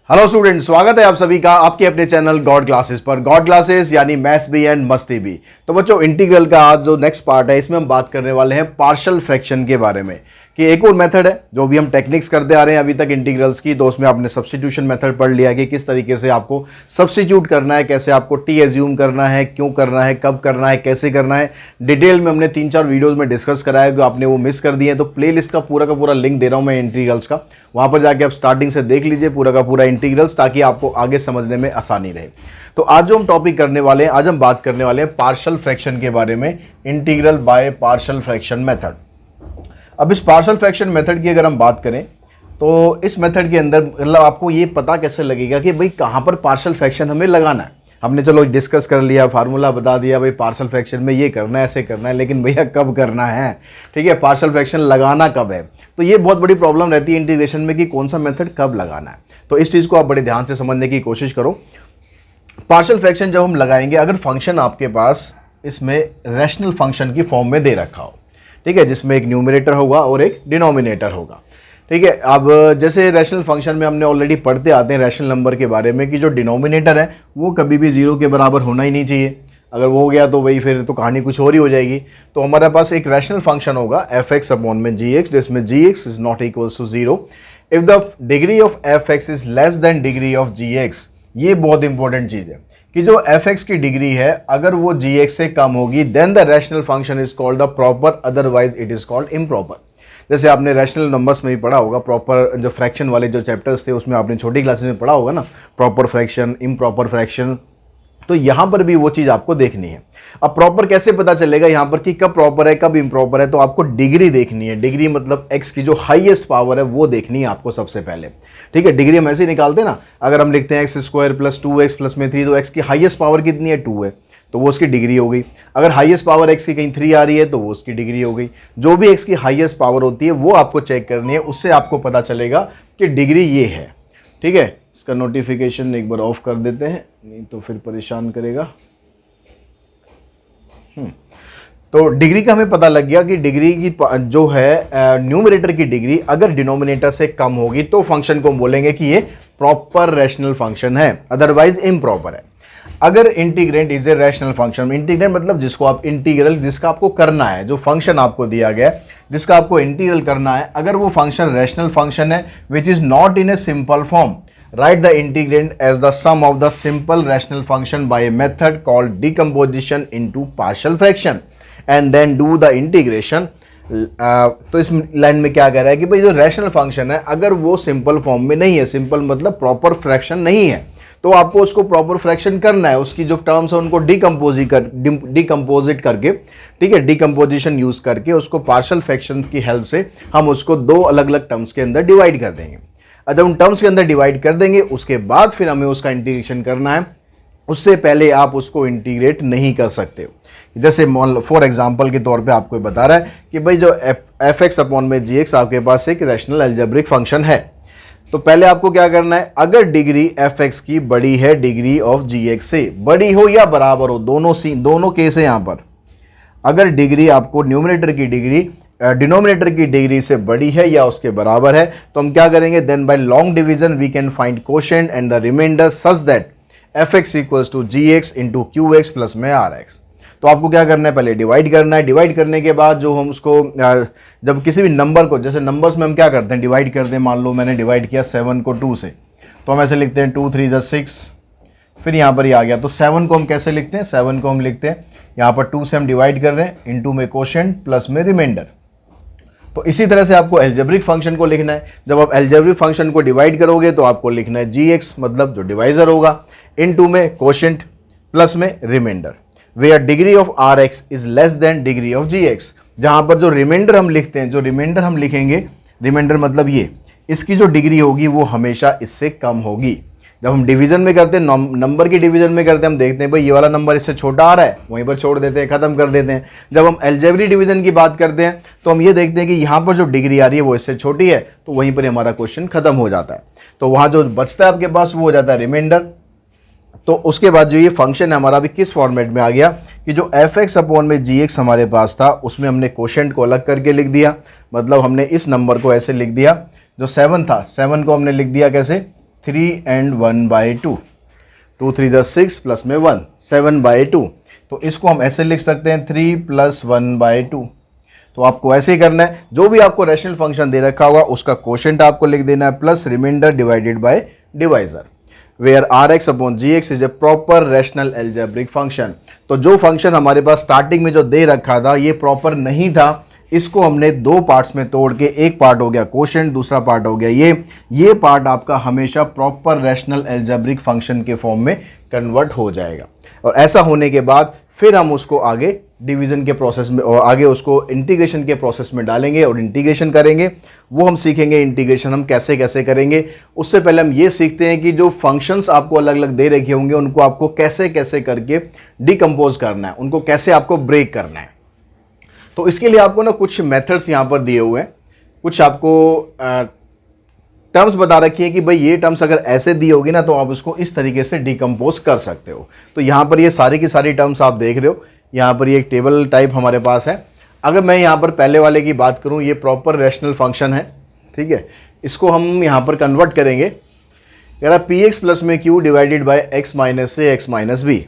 Hello student, स्वागत है आप सभी का आपके अपने चैनल गॉड क्लासेस पर। गॉड क्लासेस यानी मैथ्स भी एंड मस्ती भी। तो बच्चों, इंटीग्रल का आज जो नेक्स्ट पार्ट है इसमें हम बात करने वाले हैं पार्शियल फ्रैक्शन के बारे में, कि एक और मेथड है जो भी हम टेक्निक्स करते आ रहे हैं अभी तक इंटीग्रल्स की। तो उसमें आपने सब्स्टिट्यूशन मेथड पढ़ लिया कि किस तरीके से आपको सब्स्टिट्यूट करना है, कैसे आपको टी एज्यूम करना है, क्यों करना है, कब करना है, कैसे करना है। डिटेल में हमने 3-4 वीडियोस में डिस्कस करा है, जो आपने वो मिस कर दिए हैं तो प्लेलिस्ट का पूरा लिंक दे रहा हूं मैं इंटीग्रल्स का, वहां पर जाके आप स्टार्टिंग से देख लीजिए पूरा का पूरा इंटीग्रल्स, ताकि आपको आगे समझने में आसानी रहे। तो आज जो हम टॉपिक करने वाले हैं, आज हम बात करने वाले हैं पार्शियल फ्रैक्शन के बारे में, integral by partial fraction method. अब इस पार्शियल फ्रैक्शन मेथड की अगर हम बात करें तो इस मेथड के अंदर मतलब आपको ये पता कैसे लगेगा कि भाई कहाँ पर पार्शियल फ्रैक्शन हमें लगाना है। हमने चलो डिस्कस कर लिया, फार्मूला बता दिया, भाई पार्शियल फ्रैक्शन में ये करना है, ऐसे करना है, लेकिन भैया कब करना है, ठीक है, पार्शियल फ्रैक्शन लगाना कब है। तो ये बहुत बड़ी प्रॉब्लम रहती है इंटीग्रेशन में कि कौन सा मेथड कब लगाना है। तो इस चीज़ को आप बड़े ध्यान से समझने की कोशिश करो। पार्शियल फ्रैक्शन जब हम लगाएंगे, अगर फंक्शन आपके पास इसमें रैशनल फंक्शन की फॉर्म में दे रखा हो, ठीक है, जिसमें एक न्यूमरेटर होगा और एक डिनोमिनेटर होगा, ठीक है। अब जैसे रैशनल फंक्शन में हमने ऑलरेडी पढ़ते आते हैं रैशनल नंबर के बारे में कि जो डिनोमिनेटर है वो कभी भी 0 के बराबर होना ही नहीं चाहिए। अगर वो हो गया तो वही फिर तो कहानी कुछ और ही हो जाएगी। तो हमारे पास एक रैशनल फंक्शन होगा fx अपॉन में gx, जिसमें gx is not equals to 0 if the degree of fx is less than degree of gx। ये बहुत इंपॉर्टेंट चीज़ है कि जो fx की डिग्री है अगर वो gx से कम होगी then the rational function is called the proper, otherwise it is called improper. जैसे आपने रैशनल नंबर्स में भी पढ़ा होगा, प्रॉपर जो फ्रैक्शन वाले जो चैप्टर्स थे उसमें आपने छोटी क्लासेस में पढ़ा होगा ना, प्रॉपर फ्रैक्शन, इम्प्रॉपर फ्रैक्शन। तो यहाँ पर भी वो चीज़ आपको देखनी है। अब प्रॉपर कैसे पता चलेगा यहाँ पर कि कब प्रॉपर है कब इम्प्रॉपर है, तो आपको डिग्री देखनी है। डिग्री मतलब x की जो हाईएस्ट पावर है वो देखनी है आपको सबसे पहले, ठीक है। डिग्री हम ऐसे ही निकालते हैं ना, अगर हम लिखते हैं x² + 2x + में 3, तो x की हाईएस्ट पावर कितनी है, 2 है, तो वो उसकी डिग्री हो गई। अगर हाईएस्ट पावर x की कहीं 3 आ रही है तो वो उसकी डिग्री हो गई। जो भी x की हाईएस्ट पावर होती है वो आपको चेक करनी है, उससे आपको पता चलेगा कि डिग्री ये है, ठीक है। इसका नोटिफिकेशन एक बार ऑफ कर देते हैं, नहीं तो फिर परेशान करेगा। तो डिग्री का हमें पता लग गया कि डिग्री की जो है न्यूमरेटर की डिग्री अगर डिनोमिनेटर से कम होगी तो फंक्शन को बोलेंगे कि ये प्रॉपर रैशनल फंक्शन है, अदरवाइज इम्प्रॉपर है। अगर integrant is a rational function, integrant मतलब जिसको आप इंटीग्रल, जिसका आपको करना है, जो फंक्शन आपको दिया गया है जिसका आपको इंटीग्रल करना है, अगर वो फंक्शन रैशनल फंक्शन है which is not in a simple form, write the integrand as the sum of the simple rational function by a method called decomposition into partial fraction and then do the integration। तो इस line में क्या कह रहा है कि भाई जो रैशनल फंक्शन है अगर वो सिंपल फॉर्म में नहीं है, सिंपल मतलब प्रॉपर फ्रैक्शन नहीं है, तो आपको उसको प्रॉपर फ्रैक्शन करना है। उसकी जो टर्म्स है उनको डिकम्पोजिट करके, ठीक है, डिकम्पोजिशन यूज करके उसको पार्शियल फ्रैक्शन की हेल्प से हम उसको दो अलग अलग टर्म्स के अंदर डिवाइड कर देंगे। अगर उन टर्म्स के अंदर डिवाइड कर देंगे उसके बाद फिर हमें उसका इंटीग्रेशन करना है, उससे पहले आप उसको इंटीग्रेट नहीं कर सकते। जैसे फॉर एग्जांपल के तौर पे आपको बता रहा है कि भाई जो fx अपॉन में gx आपके पास एक रैशनल अलजेब्रिक फंक्शन है, तो पहले आपको क्या करना है, अगर डिग्री fx की बड़ी है डिग्री ऑफ gx से, बड़ी हो या बराबर हो, दोनों केस है यहाँ पर। अगर डिग्री आपको न्यूमरेटर की डिग्री डिनोमिनेटर की डिग्री से बड़ी है या उसके बराबर है, तो हम क्या करेंगे, then by long division we can find quotient and the remainder such that fx equals to gx into qx plus में rx। तो आपको क्या करना है, पहले डिवाइड करना है। डिवाइड करने के बाद जो हम उसको जब किसी भी नंबर को, जैसे नंबर्स में हम क्या करते हैं, डिवाइड करते हैं। मान लो मैंने डिवाइड किया 7 को 2 से, तो हम ऐसे लिखते हैं 2 3 6, फिर यहाँ पर ही आ गया। तो 7 को हम कैसे लिखते हैं, 7 को हम लिखते हैं यहाँ पर 2 से हम डिवाइड कर रहे हैं, इनटू में कोशेंट प्लस में रिमाइंडर। तो इसी तरह से आपको एल्जेब्रिक फंक्शन को लिखना है। जब आप एल्जेब्रिक फंक्शन को डिवाइड करोगे तो आपको लिखना है gx मतलब जो डिवाइजर होगा, इनटू में कोशेंट प्लस में remainder, where degree of rx is less than degree of gx। जहां पर जो रिमाइंडर हम लिखते हैं, जो रिमाइंडर हम लिखेंगे, रिमाइंडर मतलब ये, इसकी जो डिग्री होगी वो हमेशा इससे कम होगी। जब हम डिवीजन में करते हैं, नंबर की डिवीजन में करते हैं, हम देखते हैं भाई ये वाला नंबर इससे छोटा आ रहा है, वहीं पर छोड़ देते हैं, खत्म कर देते हैं। जब हम अलजेब्रिक डिवीजन की बात करते हैं तो हम ये देखते हैं कि यहाँ पर जो डिग्री आ रही है वो इससे छोटी है, तो वहीं पर हमारा क्वेश्चन खत्म हो जाता है। तो वहाँ जो बचता है आपके पास वो हो जाता है रिमाइंडर। तो उसके बाद जो ये फंक्शन है हमारा अभी किस फॉर्मेट में आ गया कि जो fx अपॉन में gx हमारे पास था उसमें हमने कोशेंट को अलग करके लिख दिया। मतलब हमने इस नंबर को ऐसे लिख दिया, जो 7 था, 7 को हमने लिख दिया कैसे, 3 and 1/2, 2 3 = 6 प्लस में 1, 7/2। तो इसको हम ऐसे लिख सकते हैं 3 + 1/2। तो आपको ऐसे ही करना है, जो भी आपको रैशनल फंक्शन दे रखा होगा उसका कोशेंट आपको लिख देना है plus remainder divided by divisor, where Rx/Gx is a proper rational algebraic function. तो जो फंक्शन हमारे पास स्टार्टिंग में जो दे रखा था ये प्रॉपर नहीं था, इसको हमने दो पार्ट्स में तोड़ के, एक पार्ट हो गया कोशेंट, दूसरा पार्ट हो गया ये पार्ट आपका हमेशा प्रॉपर रैशनल एल्जेब्रिक फंक्शन के फॉर्म में कन्वर्ट हो जाएगा। और ऐसा होने के बाद फिर हम उसको आगे डिवीजन के प्रोसेस में और आगे उसको इंटीग्रेशन के प्रोसेस में डालेंगे और इंटीग्रेशन करेंगे। वो हम सीखेंगे इंटीग्रेशन हम कैसे कैसे करेंगे। उससे पहले हम ये सीखते हैं कि जो फंक्शंस आपको अलग अलग दे रखे होंगे उनको आपको कैसे कैसे करके डिकम्पोज करना है, उनको कैसे आपको ब्रेक करना है। तो इसके लिए आपको ना कुछ मेथड्स यहाँ पर दिए हुए हैं, कुछ आपको टर्म्स बता रखी है कि भाई ये टर्म्स अगर ऐसे दी होगी ना तो आप उसको इस तरीके से डिकम्पोज कर सकते हो। तो यहाँ पर ये सारी की सारी टर्म्स आप देख रहे हो, यहाँ पर ये एक टेबल टाइप हमारे पास है। अगर मैं यहाँ पर पहले वाले की बात करूँ, ये प्रॉपर रैशनल फंक्शन है, ठीक है। इसको हम यहाँ पर कन्वर्ट करेंगे, यार पी एक्स प्लस में Q divided by x minus से एक्स माइनस बी।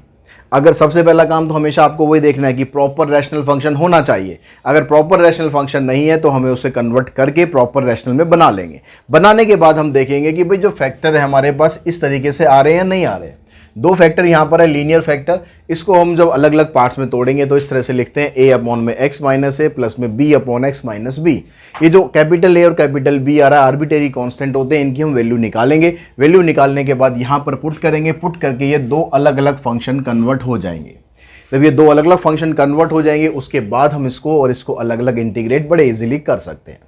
अगर सबसे पहला काम तो हमेशा आपको वही देखना है कि प्रॉपर रैशनल फंक्शन होना चाहिए। अगर प्रॉपर रैशनल फंक्शन नहीं है तो हमें उसे कन्वर्ट करके प्रॉपर रैशनल में बना लेंगे। बनाने के बाद हम देखेंगे कि भाई जो फैक्टर है हमारे पास इस तरीके से आ रहे हैं या नहीं आ रहे हैं। दो फैक्टर यहाँ पर है लीनियर फैक्टर, इसको हम जब अलग अलग पार्ट्स में तोड़ेंगे तो इस तरह से लिखते हैं a/x माइनस ए प्लस में b/x माइनस बी। ये जो कैपिटल ए और कैपिटल बी आ रहा है आर्बिट्रेरी कांस्टेंट होते हैं, इनकी हम वैल्यू निकालेंगे। वैल्यू निकालने के बाद यहाँ पर पुट करेंगे, पुट करके ये दो अलग अलग फंक्शन कन्वर्ट हो जाएंगे। जब ये दो अलग अलग फंक्शन कन्वर्ट हो जाएंगे उसके बाद हम इसको और इसको अलग अलग इंटीग्रेट बड़े इजीली कर सकते हैं।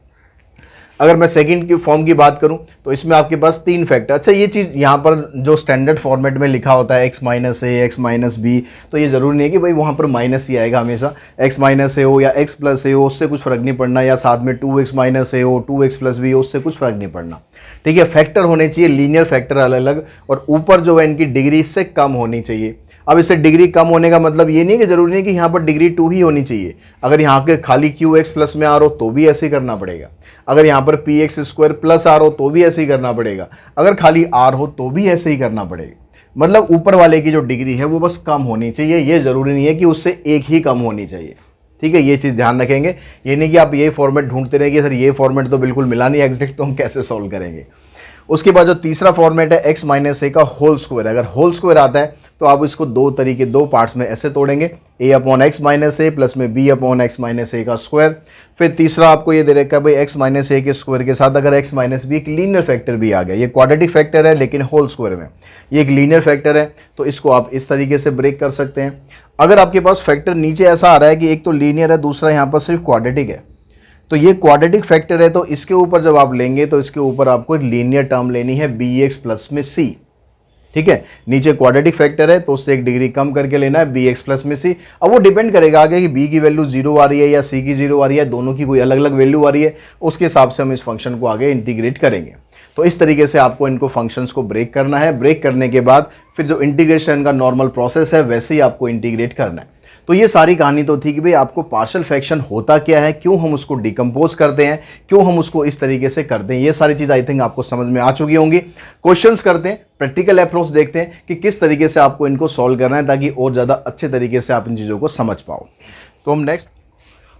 अगर मैं सेकंड की फॉर्म की बात करूं तो इसमें आपके पास तीन फैक्टर, अच्छा ये चीज़ यहाँ पर जो स्टैंडर्ड फॉर्मेट में लिखा होता है x माइनस ए एक्स माइनस बी, तो ये ज़रूरी नहीं है कि भाई वहाँ पर माइनस ही आएगा हमेशा। x माइनस ए हो या x प्लस ए हो उससे कुछ फ़र्क नहीं पड़ना, या साथ में 2x माइनस ए हो 2x प्लस बी हो उससे कुछ फ़र्क नहीं पड़ना, ठीक है। फैक्टर होने चाहिए लीनियर फैक्टर अलग अलग, और ऊपर जो है इनकी डिग्री इससे कम होनी चाहिए। अब इससे डिग्री कम होने का मतलब ये नहीं कि जरूरी नहीं कि यहाँ पर डिग्री 2 ही होनी चाहिए। अगर यहाँ के खाली क्यू एक्स प्लस में आ रहा हो तो भी ऐसे ही करना पड़ेगा। अगर यहाँ पर पी एक्स स्क्वायर प्लस आ रहा हो तो भी ऐसे ही करना पड़ेगा। अगर खाली आर हो तो भी ऐसे ही करना पड़ेगा। मतलब ऊपर वाले की जो डिग्री है वो बस कम होनी चाहिए, ये ज़रूरी नहीं है कि उससे एक ही कम होनी चाहिए, ठीक है। ये चीज़ ध्यान रखेंगे। ये नहीं कि आप ये फॉर्मेट ढूंढते रहेंगे सर ये फॉर्मेट तो बिल्कुल मिला नहीं एग्जैक्ट, तो हम कैसे सॉल्व करेंगे। उसके बाद जो तीसरा फॉर्मेट है एक्स माइनस ए का होल स्क्वायर, अगर होल स्क्वायर आता है तो आप इसको दो पार्ट्स में ऐसे तोड़ेंगे, a/x माइनस ए प्लस में b/x माइनस ए का स्क्वायर। फिर तीसरा आपको ये दे रखा है भाई x माइनस ए के स्क्वायर के साथ अगर x माइनस बी एक लीनियर फैक्टर भी आ गया, ये क्वाड्रेटिक फैक्टर है लेकिन होल स्क्वायर में, ये एक लीनियर फैक्टर है, तो इसको आप इस तरीके से ब्रेक कर सकते हैं। अगर आपके पास फैक्टर नीचे ऐसा आ रहा है कि एक तो लीनियर है दूसरा यहाँ पर सिर्फ क्वाड्रेटिक है, तो ये क्वाड्रेटिक फैक्टर है, तो इसके ऊपर जब आप लेंगे तो इसके ऊपर आपको एक लीनियर टर्म लेनी है bx प्लस में c, ठीक है। नीचे क्वाड्रेटिक फैक्टर है तो उससे एक डिग्री कम करके लेना है bx प्लस में c। अब वो डिपेंड करेगा आगे कि b की वैल्यू 0 आ रही है या c की 0 आ रही है, दोनों की कोई अलग अलग वैल्यू आ रही है, उसके हिसाब से हम इस फंक्शन को आगे इंटीग्रेट करेंगे। तो इस तरीके से आपको इनको फंक्शंस को ब्रेक करना है। ब्रेक करने के बाद फिर जो इंटीग्रेशन का नॉर्मल प्रोसेस है वैसे ही आपको इंटीग्रेट करना है। तो ये सारी कहानी तो थी कि भाई आपको पार्शियल फ्रैक्शन होता क्या है, क्यों हम उसको डिकम्पोज करते हैं, क्यों हम उसको इस तरीके से करते हैं, ये सारी चीज़ आई थिंक आपको समझ में आ चुकी होंगी। क्वेश्चंस करते हैं, प्रैक्टिकल अप्रोच देखते हैं कि किस तरीके से आपको इनको सॉल्व करना है ताकि और ज़्यादा अच्छे तरीके से आप इन चीज़ों को समझ पाओ। तो हम नेक्स्ट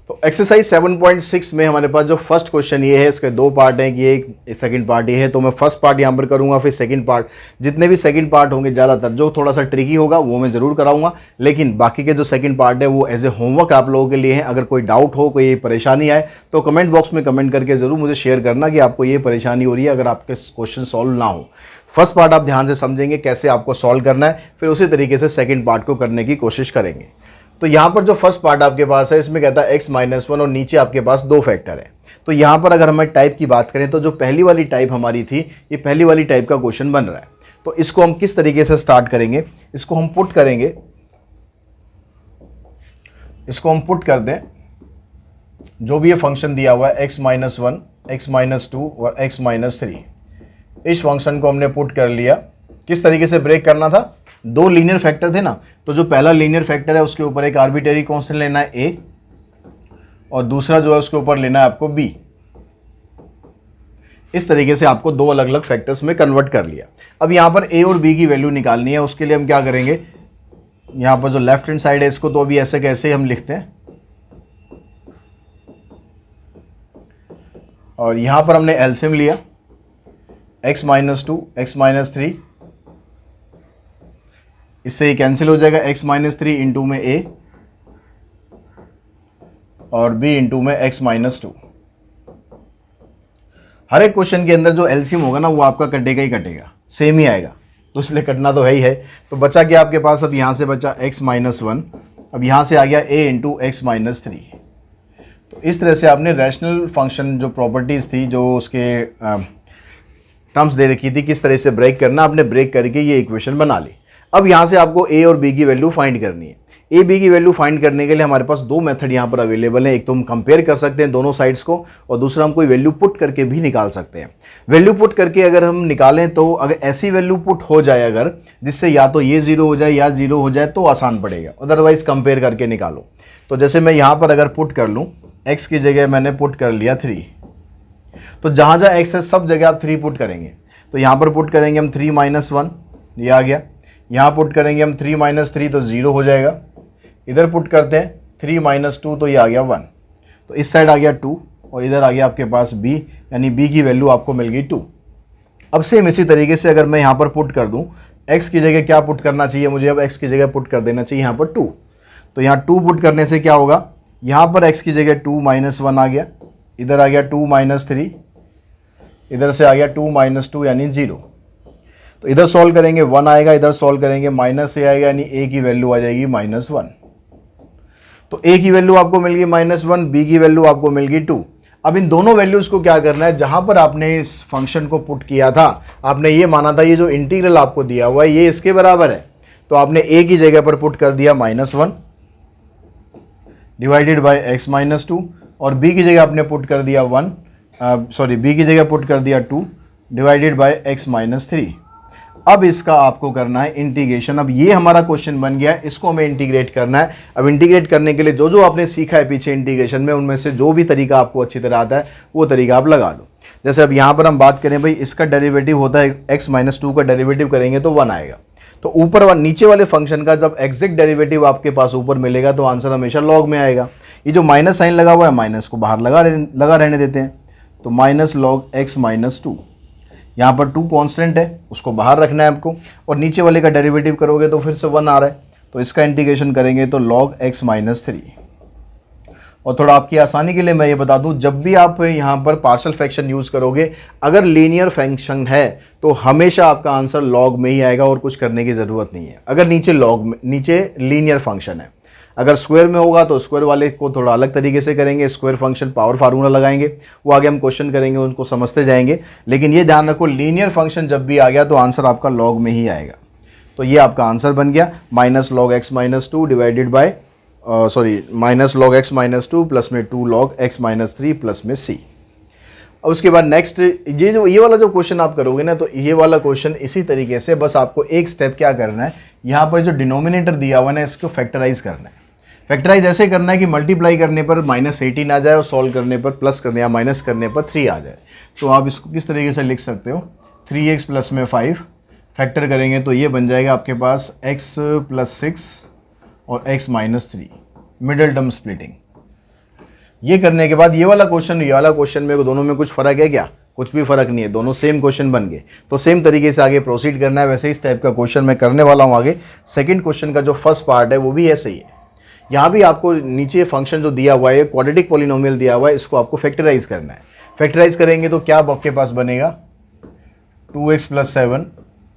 तो एक्सरसाइज 7.6 में हमारे पास जो फर्स्ट क्वेश्चन ये है, इसके दो पार्ट हैं कि एक सेकंड पार्ट ये है, तो मैं फर्स्ट पार्ट यहाँ पर करूँगा, फिर सेकंड पार्ट। जितने भी सेकंड पार्ट होंगे ज़्यादातर जो थोड़ा सा ट्रिकी होगा वो मैं ज़रूर कराऊंगा, लेकिन बाकी के जो सेकंड पार्ट है वो एज ए होमवर्क आप लोगों के लिए है। अगर कोई डाउट हो, कोई परेशानी आए तो कमेंट बॉक्स में कमेंट करके ज़रूर मुझे शेयर करना कि आपको ये परेशानी हो रही है अगर आपके क्वेश्चन सॉल्व ना हो। फर्स्ट पार्ट आप ध्यान से समझेंगे कैसे आपको सॉल्व करना है, फिर उसी तरीके से सेकंड पार्ट को करने की कोशिश करेंगे। तो यहाँ पर जो फर्स्ट पार्ट आपके पास है इसमें कहता है x-1 और नीचे आपके पास दो फैक्टर है। तो यहाँ पर अगर हमें टाइप की बात करें तो जो पहली वाली टाइप हमारी थी, ये पहली वाली टाइप का क्वेश्चन बन रहा है। तो इसको हम किस तरीके से स्टार्ट करेंगे, इसको हम पुट करेंगे, इसको हम पुट कर दें जो भी ये फंक्शन दिया हुआ है x-1, x-2 और x-3, इस फंक्शन को हमने पुट कर लिया। किस तरीके से ब्रेक करना था, दो लीनियर फैक्टर थे ना, तो जो पहला लीनियर फैक्टर है उसके ऊपर एक आर्बिट्रेरी कांस्टेंट लेना है a और दूसरा जो है उसके ऊपर लेना है आपको b। इस तरीके से आपको दो अलग अलग फैक्टर्स में कन्वर्ट कर लिया। अब यहाँ पर ए और बी की वैल्यू निकालनी है, उसके लिए हम क्या करेंगे, यहाँ पर जो लेफ्ट हैंड साइड है इसको तो अभी ऐसे कैसे हम लिखते हैं, और यहाँ पर हमने एलसीएम लिया x माइनस 2 x माइनस 3, इससे ये कैंसिल हो जाएगा, x माइनस 3 इंटू में a और b इंटू में x माइनस 2। हर एक क्वेश्चन के अंदर जो एलसीएम होगा ना वो आपका कटेगा ही कटेगा, सेम ही आएगा, तो इसलिए कटना तो है ही है। तो बचा क्या आपके पास, अब यहाँ से बचा x माइनस 1, अब यहाँ से आ गया a इंटू एक्स माइनस 3। तो इस तरह से आपने रैशनल फंक्शन जो प्रॉपर्टीज़ थी, जो उसके टर्म्स दे रखी थी, किस तरह से ब्रेक करना, आपने ब्रेक करके ये इक्वेशन बना ली। अब यहाँ से आपको a और b की वैल्यू फाइंड करनी है। a b की वैल्यू फाइंड करने के लिए हमारे पास दो मेथड यहाँ पर अवेलेबल है। एक तो हम कंपेयर कर सकते हैं दोनों साइड्स को, और दूसरा हम कोई वैल्यू पुट करके भी निकाल सकते हैं। वैल्यू पुट करके अगर हम निकालें तो अगर ऐसी वैल्यू पुट हो जाए अगर जिससे या तो ये जीरो हो जाए या जीरो हो जाए तो आसान पड़ेगा, अदरवाइज कंपेयर करके निकालो। तो जैसे मैं यहाँ पर अगर पुट कर लूँ, x की जगह मैंने पुट कर लिया 3, तो जहाँ जहाँ x है सब जगह आप 3 पुट करेंगे। तो यहाँ पर पुट करेंगे हम 3 माइनस 1, ये आ गया। यहाँ पुट करेंगे हम 3 माइनस 3 तो 0 हो जाएगा। इधर पुट करते हैं 3 माइनस 2 तो ये आ गया 1। तो इस साइड आ गया 2 और इधर आ गया आपके पास b, यानी b की वैल्यू आपको मिल गई 2। अब सेम इसी तरीके से अगर मैं यहाँ पर पुट कर दूँ, x की जगह क्या पुट करना चाहिए मुझे, अब x की जगह पुट कर देना चाहिए यहाँ पर 2। तो यहाँ 2 पुट करने से क्या होगा, यहाँ पर x की जगह 2 माइनस 1 आ गया, इधर आ गया 2 माइनस 3, इधर से आ गया 2 माइनस 2 यानी 0। तो इधर सॉल्व करेंगे 1 आएगा, इधर सॉल्व करेंगे माइनस से आएगा, यानी a की वैल्यू आ जाएगी माइनस 1। तो a की वैल्यू आपको मिल गई माइनस 1, b की वैल्यू आपको मिल गई 2। अब इन दोनों वैल्यूज को क्या करना है, जहां पर आपने इस फंक्शन को पुट किया था, आपने ये माना था ये जो इंटीग्रल आपको दिया हुआ है ये इसके बराबर है, तो आपने a की जगह पर पुट कर दिया minus 1 divided bye x minus 2, और b की जगह आपने पुट कर दिया b की जगह पुट कर दिया 2 डिवाइडेड बाय एक्स माइनस 3। अब इसका आपको करना है इंटीग्रेशन। अब ये हमारा क्वेश्चन बन गया, इसको हमें इंटीग्रेट करना है। अब इंटीग्रेट करने के लिए जो जो आपने सीखा है पीछे इंटीग्रेशन में, उनमें से जो भी तरीका आपको अच्छी तरह आता है वो तरीका आप लगा दो। जैसे अब यहाँ पर हम बात करें भाई, इसका डेरिवेटिव होता है x माइनस 2 का डेरिवेटिव करेंगे तो 1 आएगा। तो ऊपर नीचे वाले फंक्शन का जब एग्जैक्ट डेरिवेटिव आपके पास ऊपर मिलेगा तो आंसर हमेशा लॉग में आएगा। ये जो माइनस साइन लगा हुआ है, माइनस को बाहर लगा रहने देते हैं, तो माइनस लॉग एक्स माइनस 2, यहाँ पर 2 कांस्टेंट है उसको बाहर रखना है आपको, और नीचे वाले का डेरिवेटिव करोगे तो फिर से 1 आ रहा है, तो इसका इंटीग्रेशन करेंगे तो log x माइनस 3। और थोड़ा आपकी आसानी के लिए मैं ये बता दूं, जब भी आप यहाँ पर पार्शियल फ्रैक्शन यूज़ करोगे, अगर लीनियर फंक्शन है तो हमेशा आपका आंसर log में ही आएगा और कुछ करने की ज़रूरत नहीं है। अगर नीचे लीनियर फंक्शन है, अगर स्क्वायर में होगा तो स्क्वायर वाले को थोड़ा अलग तरीके से करेंगे, स्क्वायर फंक्शन पावर फार्मूला लगाएंगे, वो आगे हम क्वेश्चन करेंगे उनको समझते जाएंगे। लेकिन ये ध्यान रखो, लीनियर फंक्शन जब भी आ गया तो आंसर आपका लॉग में ही आएगा। तो ये आपका आंसर बन गया minus log x minus 2 divided by minus log x minus 2 plus में 2 लॉग एक्स माइनस 3 प्लस में सी। और उसके बाद नेक्स्ट ये वाला जो क्वेश्चन आप करोगे ना, तो ये वाला क्वेश्चन इसी तरीके से, बस आपको एक स्टेप क्या करना है, यहाँ पर जो डिनोमिनेटर दिया हुआ है ना इसको फैक्टराइज करना है। फैक्टराइज ऐसे करना है कि मल्टीप्लाई करने पर -18 आ जाए और सॉल्व करने पर प्लस करने या माइनस करने पर 3 आ जाए। तो आप इसको किस तरीके से लिख सकते हो, 3x प्लस में 5 फैक्टर करेंगे तो ये बन जाएगा आपके पास x प्लस 6 और x minus 3, middle term splitting. ये करने के बाद ये वाला क्वेश्चन में दोनों में कुछ फ़र्क है क्या? कुछ भी फ़र्क नहीं है, दोनों सेम क्वेश्चन बन गए। तो सेम तरीके से आगे प्रोसीड करना है। वैसे इस टाइप का क्वेश्चन मैं करने वाला हूँ आगे। सेकंड क्वेश्चन का जो फर्स्ट पार्ट है वो भी ऐसे ही है। यहाँ भी आपको नीचे फंक्शन जो दिया हुआ है, क्वाड्रेटिक पॉलिनोमियल दिया हुआ है, इसको आपको फैक्टराइज करना है। फैक्टराइज करेंगे तो क्या आपके पास बनेगा, 2x plus 7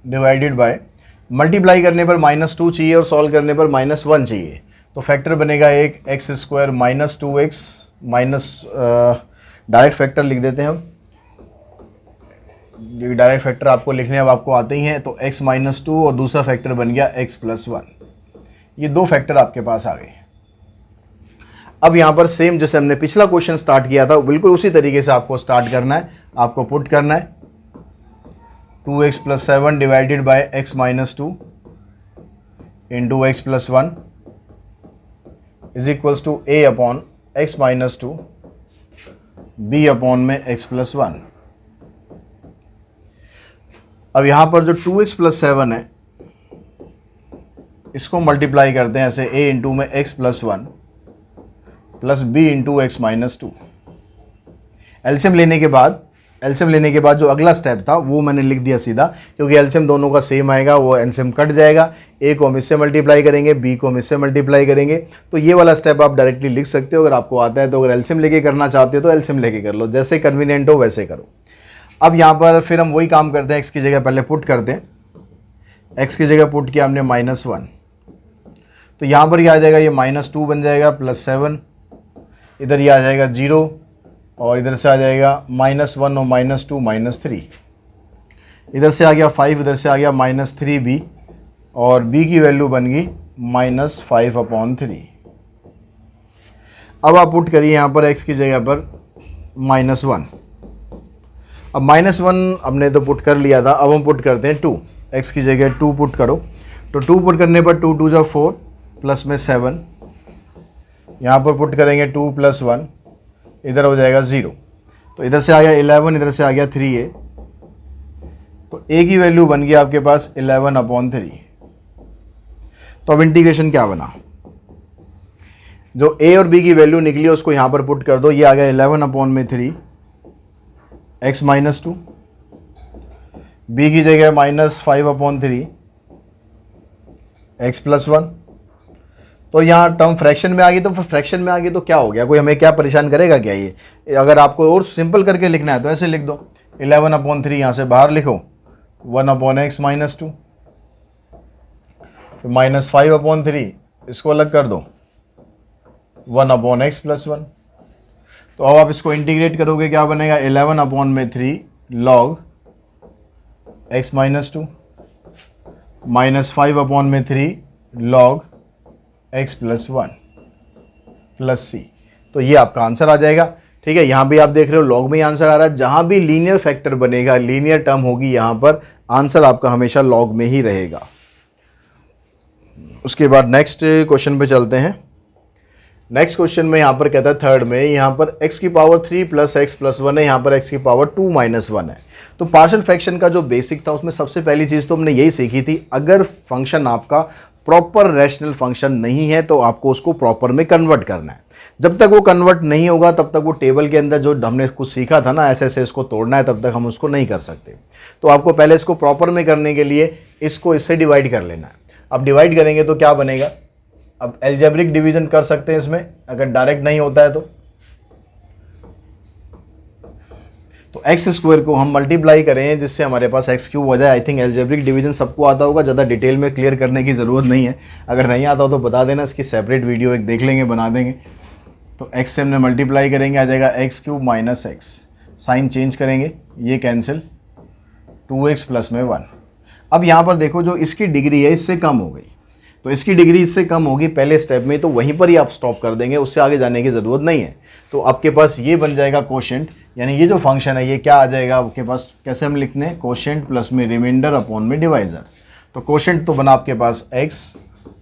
divided bye, multiply करने पर -2 चाहिए और सॉल्व करने पर -1 चाहिए, तो फैक्टर बनेगा एक x square minus 2x minus, direct factor लिख देते हैं हम, डायरेक्ट फैक्टर आपको लिखने अब आपको आते ही हैं। तो x माइनस 2 और दूसरा फैक्टर बन गया x प्लस 1। ये दो फैक्टर आपके पास आ गए। अब यहाँ पर सेम जैसे हमने पिछला क्वेश्चन स्टार्ट किया था बिल्कुल उसी तरीके से आपको स्टार्ट करना है। आपको पुट करना है 2x plus 7 divided by x minus 2 into X plus 1 is equals to a upon x minus 2 b upon में x प्लस 1। अब यहाँ पर जो 2x प्लस 7 है इसको मल्टीप्लाई करते हैं ऐसे a इंटू में x plus 1 plus b into x minus 2। LCM लेने के बाद जो अगला स्टेप था वो मैंने लिख दिया सीधा, क्योंकि एलसीएम दोनों का सेम आएगा, वो एलसीएम कट जाएगा। a को हम इससे मल्टीप्लाई करेंगे, b को हम इससे मल्टीप्लाई करेंगे। तो ये वाला स्टेप आप डायरेक्टली लिख सकते हो अगर आपको आता है तो। अगर एलसीएम लेके करना चाहते हो तो एलसीएम लेके कर लो, जैसे कन्वीनियंट हो वैसे करो। अब यहाँ पर फिर हम वही काम करते हैं, x की जगह पहले पुट करते हैं। x की जगह पुट किया हमने -1, तो यहाँ पर ये आ जाएगा, ये -2 बन जाएगा प्लस 7, इधर ये आ जाएगा 0 और इधर से आ जाएगा -1 और -2 -3, इधर से आ गया 5, इधर से आ गया -3b और b की वैल्यू बन गई -5/3। अब आप पुट करिए यहाँ पर x की जगह पर -1। अब -1 हमने तो पुट कर लिया था, अब हम पुट करते हैं 2। x की जगह 2 पुट करो, तो 2 पुट करने पर 2 2 4 प्लस में 7, यहाँ पर पुट करेंगे 2 + 1, इधर हो जाएगा 0, तो इधर से आ गया 11, इधर से आ गया 3a, तो a की वैल्यू बन गई आपके पास 11/3। तो अब इंटीग्रेशन क्या बना, जो a और b की वैल्यू निकली उसको यहाँ पर पुट कर दो, ये आ गया 11/3 x माइनस 2, b की जगह -5/3 x प्लस 1। तो यहाँ टर्म फ्रैक्शन में आ गई, तो फ्रैक्शन में आ गई तो क्या हो गया, कोई हमें क्या परेशान करेगा क्या ये। अगर आपको और सिंपल करके लिखना है तो ऐसे लिख दो, 11/3 यहाँ से बाहर लिखो 1/x माइनस 2, फिर -5/3 इसको अलग कर दो 1/x प्लस 1। तो अब आप इसको इंटीग्रेट करोगे, क्या बनेगा 11/3 log x minus 2 -5/3 log x plus 1 plus c। तो ये आपका आंसर आ जाएगा। ठीक है, यहाँ भी आप देख रहे हो लॉग में ही आंसर आ रहा है। जहाँ भी लीनियर फैक्टर बनेगा, लीनियर टर्म होगी, यहाँ पर आंसर आपका हमेशा लॉग में ही रहेगा। उसके बाद नेक्स्ट क्वेश्चन पे चलते हैं। नेक्स्ट क्वेश्चन में यहाँ पर कहता है थर्ड में, यहाँ पर x की पावर 3 प्लस x प्लस 1 है, यहाँ पर x की पावर 2 माइनस 1 है। तो पार्शियल फ्रैक्शन का जो बेसिक था उसमें सबसे पहली चीज़ तो हमने यही सीखी थी, अगर फंक्शन आपका प्रॉपर रैशनल फंक्शन नहीं है तो आपको उसको प्रॉपर में कन्वर्ट करना है। जब तक वो कन्वर्ट नहीं होगा तब तक वो टेबल के अंदर जो हमने कुछ सीखा था ना, ऐसे ऐसे इसको तोड़ना है, तब तक हम उसको नहीं कर सकते। तो आपको पहले इसको प्रॉपर में करने के लिए इसको इससे डिवाइड कर लेना है। अब डिवाइड करेंगे तो क्या बनेगा, अब एल्जेब्रिक डिवीजन कर सकते हैं इसमें, अगर डायरेक्ट नहीं होता है तो एक्स स्क्वायर को हम मल्टीप्लाई करें जिससे हमारे पास एक्स क्यूब हो जाए। आई थिंक एल्जेब्रिक डिवीजन सबको आता होगा, ज़्यादा डिटेल में क्लियर करने की ज़रूरत नहीं है। अगर नहीं आता हो तो बता देना, इसकी सेपरेट वीडियो एक देख लेंगे, बना देंगे। तो एक्स से हमने मल्टीप्लाई करेंगे, आ जाएगा X cube minus X, sign change करेंगे, ये कैंसिल, 2x प्लस में 1। अब यहाँ पर देखो जो इसकी डिग्री है इससे कम हो गई, तो इसकी डिग्री इससे कम होगी पहले स्टेप में, तो वहीं पर ही आप स्टॉप कर देंगे, उससे आगे जाने की ज़रूरत नहीं है। तो आपके पास ये बन जाएगा कोशेंट, यानी ये जो फंक्शन है ये क्या आ जाएगा आपके पास, कैसे हम लिखते हैं, कोशेंट प्लस में रिमाइंडर अपॉन में डिवाइजर। तो कोशेंट तो बना आपके पास x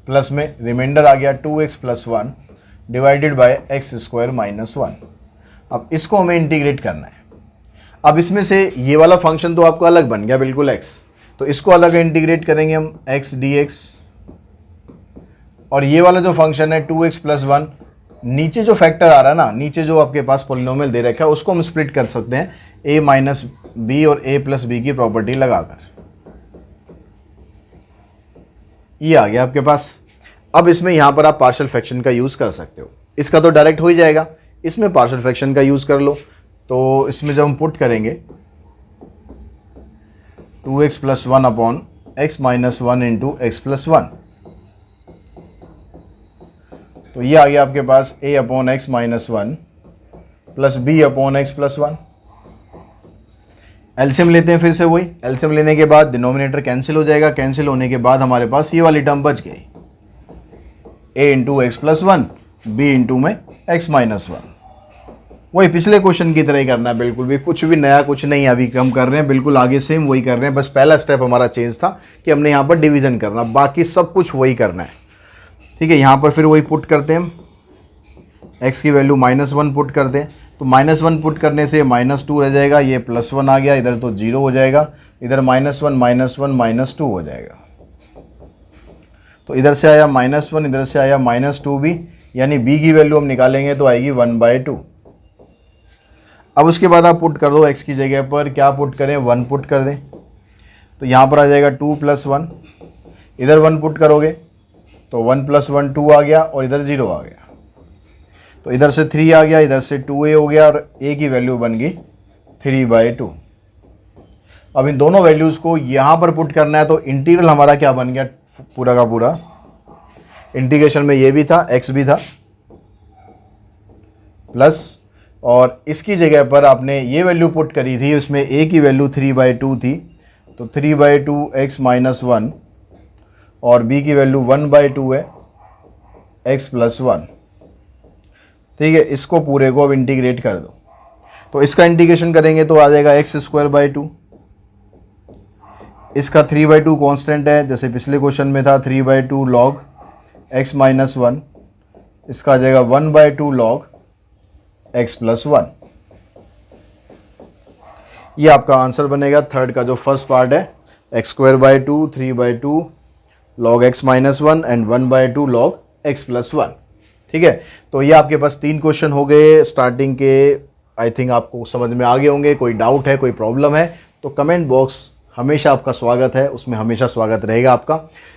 प्लस में रिमाइंडर आ गया 2x plus 1 divided bye x square minus 1। अब इसको हमें इंटीग्रेट करना है। अब इसमें से ये वाला फंक्शन तो आपका अलग बन गया बिल्कुल x, तो इसको अलग इंटीग्रेट करेंगे हम x dx, और ये वाला जो फंक्शन है 2x प्लस 1, नीचे जो फैक्टर आ रहा है ना, नीचे जो आपके पास पॉलिनोमियल दे रखा है उसको हम स्प्लिट कर सकते हैं a माइनस बी और a प्लस बी की प्रॉपर्टी लगाकर। ये आ गया आपके पास। अब इसमें यहाँ पर आप पार्शियल फ्रैक्शन का यूज़ कर सकते हो, इसका तो डायरेक्ट हो ही जाएगा, इसमें पार्शियल फ्रैक्शन का यूज़ कर लो। तो इसमें जब हम पुट करेंगे 2x plus 1 upon X minus 1 into X plus 1, तो ये आ गया आपके पास a upon X minus 1 plus B upon X plus 1। LCM लेते हैं फिर से वही, एलसीएम लेने के बाद डिनोमिनेटर कैंसिल हो जाएगा, कैंसिल होने के बाद हमारे पास ये वाली टर्म बच गई, a into X plus 1 B into में एक्स माइनस 1। वही पिछले क्वेश्चन की तरह ही करना है, बिल्कुल भी कुछ भी नया कुछ नहीं अभी हम कर रहे हैं, बिल्कुल आगे सेम वही कर रहे हैं। बस पहला स्टेप हमारा चेंज था कि हमने यहाँ पर डिवीजन करना, बाकी सब कुछ वही करना है। ठीक है, यहाँ पर फिर वही पुट करते हैं हम, x की वैल्यू -1 पुट करते हैं, तो -1 पुट करने से -2 रह जाएगा, ये +1 आ गया, इधर तो 0 हो जाएगा, इधर -1 हो जाएगा। तो इधर से आया -1, इधर से आया -2 भी, यानी b की वैल्यू हम निकालेंगे तो आएगी 1/2। अब उसके बाद आप पुट कर दो x की जगह पर, क्या पुट करें, 1 पुट कर दें। तो यहाँ पर आ जाएगा 2 + 1, इधर 1 पुट करोगे तो 1 + 1 2 आ गया और इधर 0 आ गया। तो इधर से 3 आ गया, इधर से 2a हो गया और a की वैल्यू बन गई 3/2। अब इन दोनों वैल्यूज़ को यहाँ पर पुट करना है, तो इंटीग्रल हमारा क्या बन गया, पूरा का पूरा इंटीग्रेशन में ये भी था, x भी था, प्लस, और इसकी जगह पर आपने ये वैल्यू पुट करी थी, उसमें a की वैल्यू 3/2 थी, तो 3/2 x - 1 और b की वैल्यू 1/2 है x + 1। ठीक है, इसको पूरे को अब इंटीग्रेट कर दो। तो इसका इंटीग्रेशन करेंगे तो आ जाएगा x²/2, इसका 3/2 कांस्टेंट है, जैसे पिछले क्वेश्चन में था 3/2 log x - 1, इसका आ जाएगा 1/2 log x + 1। ये आपका आंसर बनेगा थर्ड का, जो फर्स्ट पार्ट है, x²/2, 3/2 log x - 1 and 1/2 log x + 1। ठीक है, तो ये आपके पास 3 क्वेश्चन हो गए स्टार्टिंग के। आई थिंक आपको समझ में आ गए होंगे। कोई डाउट है, कोई प्रॉब्लम है तो कमेंट बॉक्स हमेशा आपका स्वागत है, उसमें हमेशा स्वागत रहेगा आपका।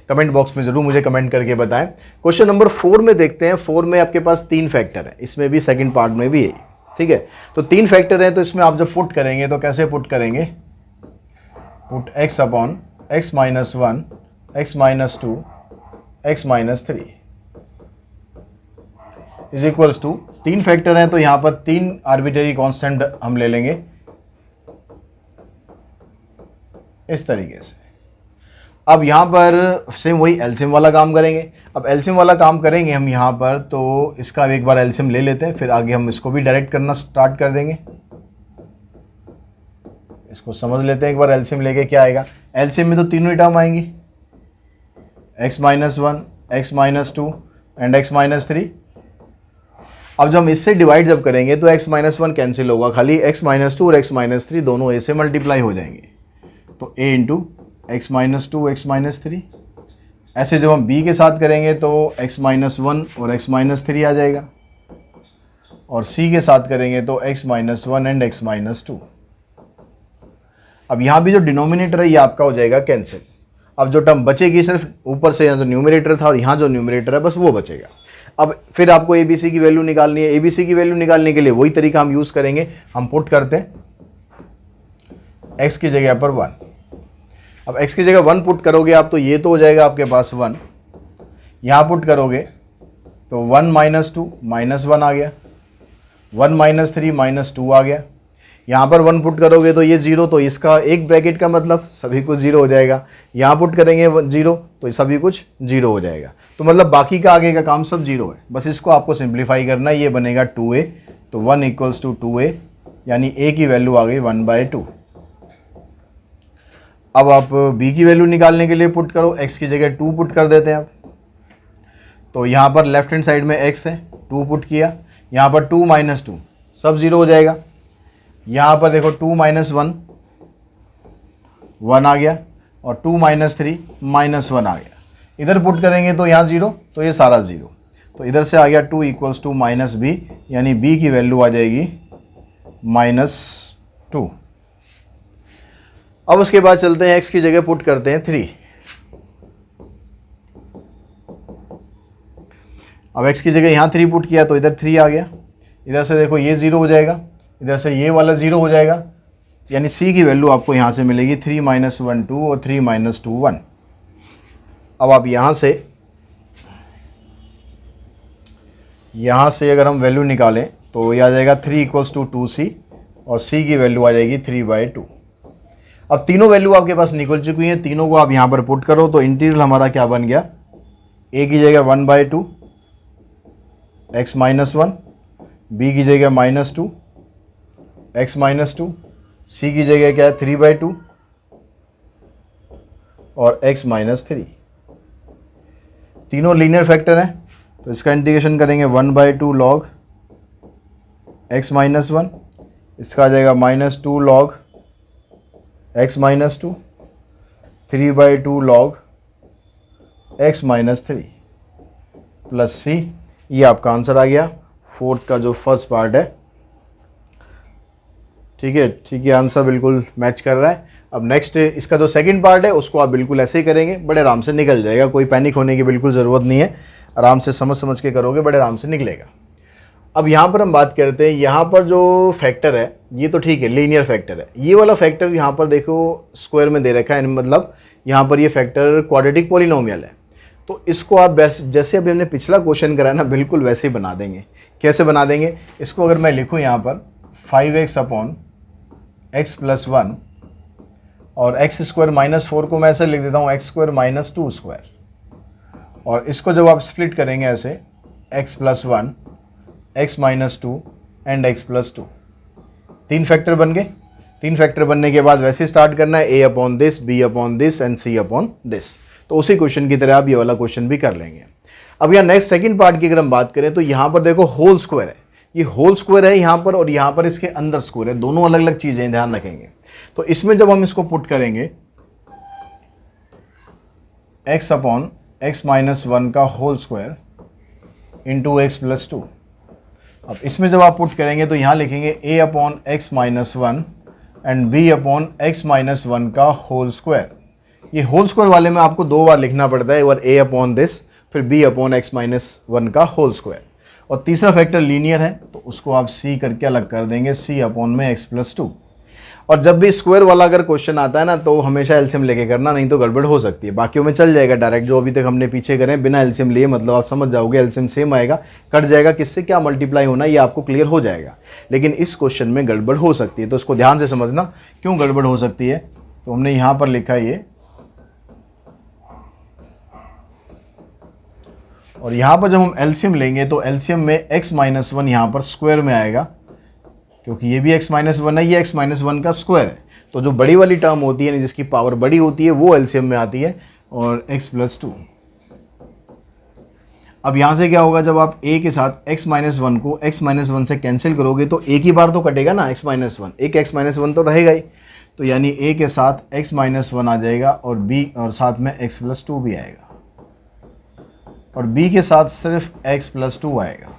कमेंट बॉक्स में ज़रूर मुझे कमेंट करके बताएं। क्वेश्चन नंबर 4 में देखते हैं। 4 में आपके पास 3 फैक्टर है, इसमें भी सेकंड पार्ट में भी है। ठीक है, तो 3 फैक्टर हैं, तो इसमें आप जब पुट करेंगे तो कैसे पुट करेंगे, put x upon x - 1, x - 2, x - 3 is equals to, 3 factor हैं तो यहाँ पर 3 आर्बिट्रेरी कांस्टेंट हम ले लेंगे इस तरीके से। अब यहाँ पर सेम वही एलसीएम वाला काम करेंगे। अब एलसीएम वाला काम करेंगे हम यहाँ पर, तो इसका एक बार एलसीएम ले लेते हैं, फिर आगे हम इसको भी डायरेक्ट करना स्टार्ट कर देंगे। इसको समझ लेते हैं एक बार एलसीएम लेके क्या आएगा। एलसीएम में तो तीनों ही टर्म आएंगी, x - 1, x - 2 एंड x - 3। अब जब हम इससे डिवाइड जब करेंगे तो x - 1 कैंसिल होगा, खाली x - 2 और x - 3 दोनों a से मल्टीप्लाई हो जाएंगे, तो a इंटू x - 2 x - 3। ऐसे जब हम b के साथ करेंगे तो x - 1 और x - 3 आ जाएगा, और c के साथ करेंगे तो x - 1 एंड x - 2। अब यहाँ भी जो डिनोमिनेटर है ये आपका हो जाएगा कैंसिल। अब जो टर्म बचेगी सिर्फ ऊपर से, यहाँ जो न्यूमरेटर था और यहाँ जो न्यूमरेटर है बस वो बचेगा। अब फिर आपको ABC की वैल्यू निकालनी है। ABC की वैल्यू निकालने के लिए वही तरीका हम यूज़ करेंगे। हम पुट करते हैं x की जगह पर 1। अब x की जगह 1 पुट करोगे आप तो ये तो हो जाएगा आपके पास 1, यहाँ पुट करोगे तो 1 - 2 -1 आ गया, 1 - 3 -2 आ गया। यहाँ पर 1 पुट करोगे तो ये 0, तो इसका एक ब्रैकेट का मतलब सभी कुछ 0 हो जाएगा। यहाँ पुट करेंगे 0 तो सभी कुछ 0 हो जाएगा। तो मतलब बाकी का आगे का काम सब 0 है। बस इसको आपको सिंप्लीफाई करना है। ये बनेगा 2a, तो 1 = 2a, यानी a की वैल्यू आ गई 1/2। अब आप b की वैल्यू निकालने के लिए पुट करो, x की जगह 2 पुट कर देते हैं आप। तो यहाँ पर लेफ्ट हैंड साइड में x है, 2 पुट किया, यहाँ पर 2 - 2 सब 0 हो जाएगा। यहाँ पर देखो 2 - 1 1 आ गया, और 2 - 3 -1 आ गया। इधर पुट करेंगे तो यहाँ 0, तो ये सारा 0, तो इधर से आ गया 2 = -b, यानी b की वैल्यू आ जाएगी -2। अब उसके बाद चलते हैं x की जगह पुट करते हैं 3। अब x की जगह यहाँ 3 पुट किया तो इधर 3 आ गया। इधर से देखो ये 0 हो जाएगा, इधर से ये वाला 0 हो जाएगा, यानी c की वैल्यू आपको यहाँ से मिलेगी 3 - 1 2 और 3 - 2 1। अब आप यहाँ से अगर हम वैल्यू निकालें तो ये आ जाएगा 3 = 2c, और c की वैल्यू आ जाएगी 3/2। अब तीनों वैल्यू आपके पास निकल चुकी हैं, तीनों को आप यहाँ पर पुट करो तो इंटीग्रल हमारा क्या बन गया, a की जगह 1/2 x - 1, b की जगह -2 x - 2, c की जगह क्या है 3/2 और x - 3। तीनों लीनियर फैक्टर हैं, तो इसका इंटीग्रेशन करेंगे 1/2 log x - 1, इसका आ जाएगा -2 log x minus 2, 3/2 log x minus 3 plus C. ये आपका आंसर आ गया फोर्थ का जो फर्स्ट पार्ट है। ठीक है, आंसर बिल्कुल मैच कर रहा है। अब नेक्स्ट इसका जो सेकंड पार्ट है उसको आप बिल्कुल ऐसे ही करेंगे, बड़े आराम से निकल जाएगा, कोई पैनिक होने की बिल्कुल ज़रूरत नहीं है, आराम से समझ के करोगे, बड़े आराम से निकलेगा। अब यहाँ पर हम बात करते हैं, यहाँ पर जो फैक्टर है ये तो ठीक है, लीनियर फैक्टर है। ये वाला फैक्टर यहाँ पर देखो स्क्वायर में दे रखा है, मतलब यहाँ पर ये फैक्टर क्वाड्रेटिक पॉलिनोमियल है। तो इसको आप जैसे अभी हमने पिछला क्वेश्चन कराया ना, बिल्कुल वैसे ही बना देंगे। कैसे बना देंगे इसको, अगर मैं लिखूँ यहाँ पर 5x अपॉन x प्लस 1 और x स्क्वायर माइनस 4 को मैं ऐसे लिख देता हूँ x स्क्वायर माइनस 2 स्क्वायर, और इसको जब आप स्प्लिट करेंगे ऐसे x plus 1, x minus 2 and x plus 2, 3 factor बन गए। 3 फैक्टर बनने के बाद वैसे स्टार्ट करना है, a upon this, b upon this and c upon this. तो उसी क्वेश्चन की तरह आप ये वाला क्वेश्चन भी कर लेंगे। अब यहाँ नेक्स्ट सेकंड पार्ट की अगर हम बात करें तो यहाँ पर देखो होल स्क्वायर है, ये होल स्क्वायर है यहाँ पर, और यहाँ पर इसके अंदर स्क्वायर है, दोनों अलग अलग चीज़ें, ध्यान रखेंगे। तो इसमें जब हम इसको पुट करेंगे x अपॉन x माइनस 1 का whole square into X plus 2। अब इसमें जब आप पुट करेंगे तो यहाँ लिखेंगे a upon x minus 1 and b upon x minus 1 का होल स्क्वायर। ये होल स्क्वायर वाले में आपको 2 बार लिखना पड़ता है, एक बार a अपॉन दिस, फिर b अपॉन x माइनस 1 का होल स्क्वायर। और तीसरा फैक्टर लीनियर है तो उसको आप c करके अलग कर देंगे, c अपॉन में x प्लस 2। और जब भी स्क्वायर वाला अगर क्वेश्चन आता है ना तो हमेशा एलसीएम लेके करना, नहीं तो गड़बड़ हो सकती है। बाकियों में चल जाएगा डायरेक्ट, जो अभी तक हमने पीछे करें बिना एलसीएम लिए, मतलब आप समझ जाओगे एलसीएम सेम आएगा, कट जाएगा, किससे क्या मल्टीप्लाई होना ये आपको क्लियर हो जाएगा। लेकिन इस क्वेश्चन में गड़बड़ हो सकती है, तो इसको ध्यान से समझना क्यों गड़बड़ हो सकती है। तो हमने यहाँ पर लिखा ये, और यहाँ पर जब हम एलसीएम लेंगे तो एलसीएम में x माइनस 1 यहाँ पर स्क्वायर में आएगा, क्योंकि ये भी x माइनस 1 है, ये x माइनस 1 का स्क्वायर है। तो जो बड़ी वाली टर्म होती है, जिसकी पावर बड़ी होती है, वो एलसीएम में आती है, और x प्लस 2। अब यहाँ से क्या होगा, जब आप a के साथ x माइनस 1 को x माइनस 1 से कैंसिल करोगे तो एक ही बार तो कटेगा ना x माइनस 1, एक x माइनस 1 तो रहेगा ही। तो यानी a के साथ x माइनस 1 आ जाएगा, और b और साथ में x प्लस 2 भी आएगा, और b के साथ सिर्फ x प्लस 2 आएगा,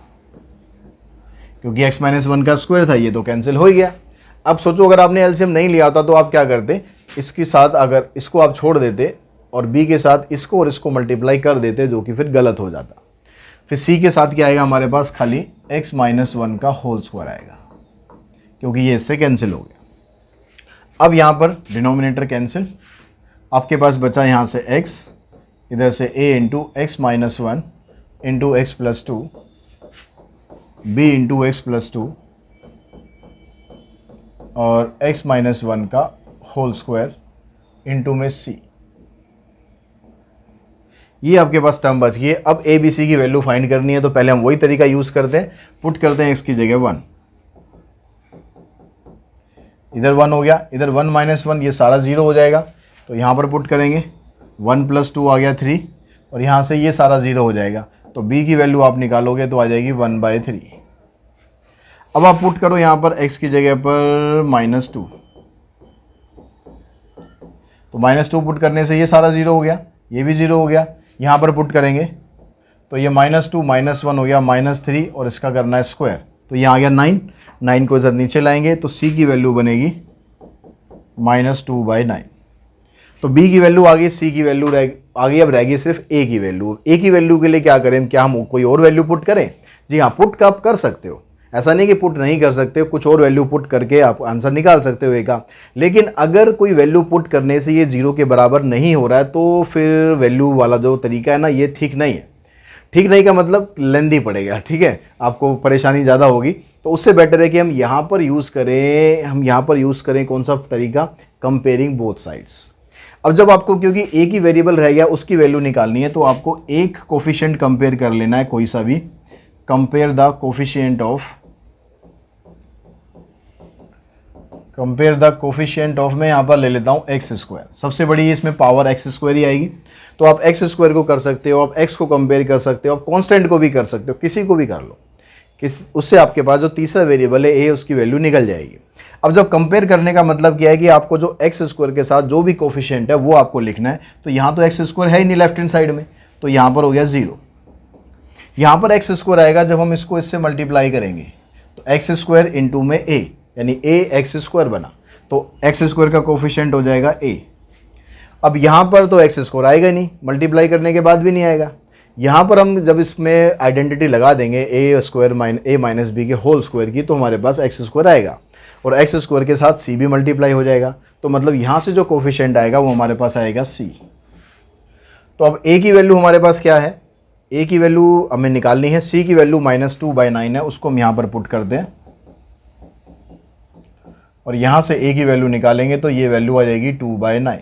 क्योंकि x माइनस 1 का स्क्वायर था, ये तो कैंसिल हो गया। अब सोचो अगर आपने एलसीएम नहीं लिया होता तो आप क्या करते, इसके साथ अगर इसको आप छोड़ देते और b के साथ इसको और इसको मल्टीप्लाई कर देते, जो कि फिर गलत हो जाता। फिर c के साथ क्या आएगा हमारे पास, खाली x माइनस 1 का होल स्क्वायर आएगा, क्योंकि ये इससे कैंसिल हो गया। अब यहाँ पर डिनोमिनेटर कैंसिल, आपके पास बचा यहाँ से x, इधर से a into x minus 1 into X plus 2, b into X plus 2 और x माइनस 1 का होल स्क्वायर इंटू में c। ये आपके पास टर्म बच गई है। अब a b c की वैल्यू फाइंड करनी है, तो पहले हम वही तरीका यूज़ करते हैं, पुट करते हैं x की जगह 1, इधर 1 हो गया, इधर 1 माइनस 1, ये सारा 0 हो जाएगा। तो यहाँ पर पुट करेंगे 1 प्लस 2 आ गया 3, और यहाँ से ये सारा 0 हो जाएगा। तो b की वैल्यू आप निकालोगे तो आ जाएगी 1/3। अब आप पुट करो यहाँ पर x की जगह पर -2, तो -2 पुट करने से ये सारा 0 हो गया, ये भी 0 हो गया। यहाँ पर पुट करेंगे तो ये -2 -1 हो गया -3, और इसका करना है स्क्वायर, तो यहाँ आ गया 9, 9 को इधर नीचे लाएंगे तो c की वैल्यू बनेगी -2/9। तो b की वैल्यू आ गई, c की वैल्यू आ गई, अब रह गई सिर्फ a की वैल्यू। a की वैल्यू के लिए क्या करें, क्या हम कोई और वैल्यू पुट करें? जी हाँ, पुट का आप कर सकते हो, ऐसा नहीं कि पुट नहीं कर सकते हो, कुछ और वैल्यू पुट करके आप आंसर निकाल सकते हो a का। लेकिन अगर कोई वैल्यू पुट करने से ये 0 के बराबर नहीं हो रहा है तो फिर वैल्यू वाला जो तरीका है ना, ये ठीक नहीं है। ठीक नहीं का मतलब लेंदी पड़ेगा, ठीक है, आपको परेशानी ज़्यादा होगी। तो उससे बेटर है कि हम यहाँ पर यूज़ करें कौन सा तरीका, कंपेयरिंग बोथ साइड्स। अब जब आपको, क्योंकि एक ही वेरिएबल रह गया, उसकी वैल्यू निकालनी है, तो आपको एक कोफिशिएंट कंपेयर कर लेना है, कोई सा भी। कंपेयर द कोफिशिएंट ऑफ मैं यहाँ पर ले लेता हूँ एक्स स्क्वायर। सबसे बड़ी इसमें पावर एक्स स्क्वायर ही आएगी, तो आप एक्स स्क्वायर को कर सकते हो, आप एक्स को कंपेयर कर सकते हो, आप कांस्टेंट को भी कर सकते हो, किसी को भी कर लो, उससे आपके पास जो तीसरा वेरिएबल है ए, उसकी वैल्यू निकल जाएगी। अब जब कंपेयर करने का मतलब क्या है कि आपको जो एक्स स्क्वायर के साथ जो भी कोफिशिएंट है वो आपको लिखना है। तो यहाँ तो एक्स स्क्वायर है ही नहीं लेफ्ट हैंड साइड में, तो यहाँ पर हो गया 0। यहाँ पर एक्स स्क्वायर आएगा जब हम इसको इससे मल्टीप्लाई करेंगे, तो एक्स स्क्वायर इंटू में ए, यानी ए एक्स स्क्वायर बना, तो एक्स स्क्वायर का कोफिशिएंट हो जाएगा ए। अब यहाँ पर तो एक्स स्क्वायर आएगा नहीं, मल्टीप्लाई करने के बाद भी नहीं आएगा। यहाँ पर हम जब इसमें आइडेंटिटी लगा देंगे ए स्क्वायर ए माइनस बी के होल स्क्वायर की, तो हमारे पास एक्स स्क्वायर आएगा और एक्स स्क्वायर के साथ सी भी मल्टीप्लाई हो जाएगा। तो मतलब यहाँ से जो कोफिशिएंट आएगा वो हमारे पास आएगा सी। तो अब ए की वैल्यू हमारे पास क्या है, ए की वैल्यू हमें निकालनी है, सी की वैल्यू -2/9 है, उसको हम यहाँ पर पुट कर दें और यहाँ से ए की वैल्यू निकालेंगे तो ये वैल्यू आ जाएगी 2/9।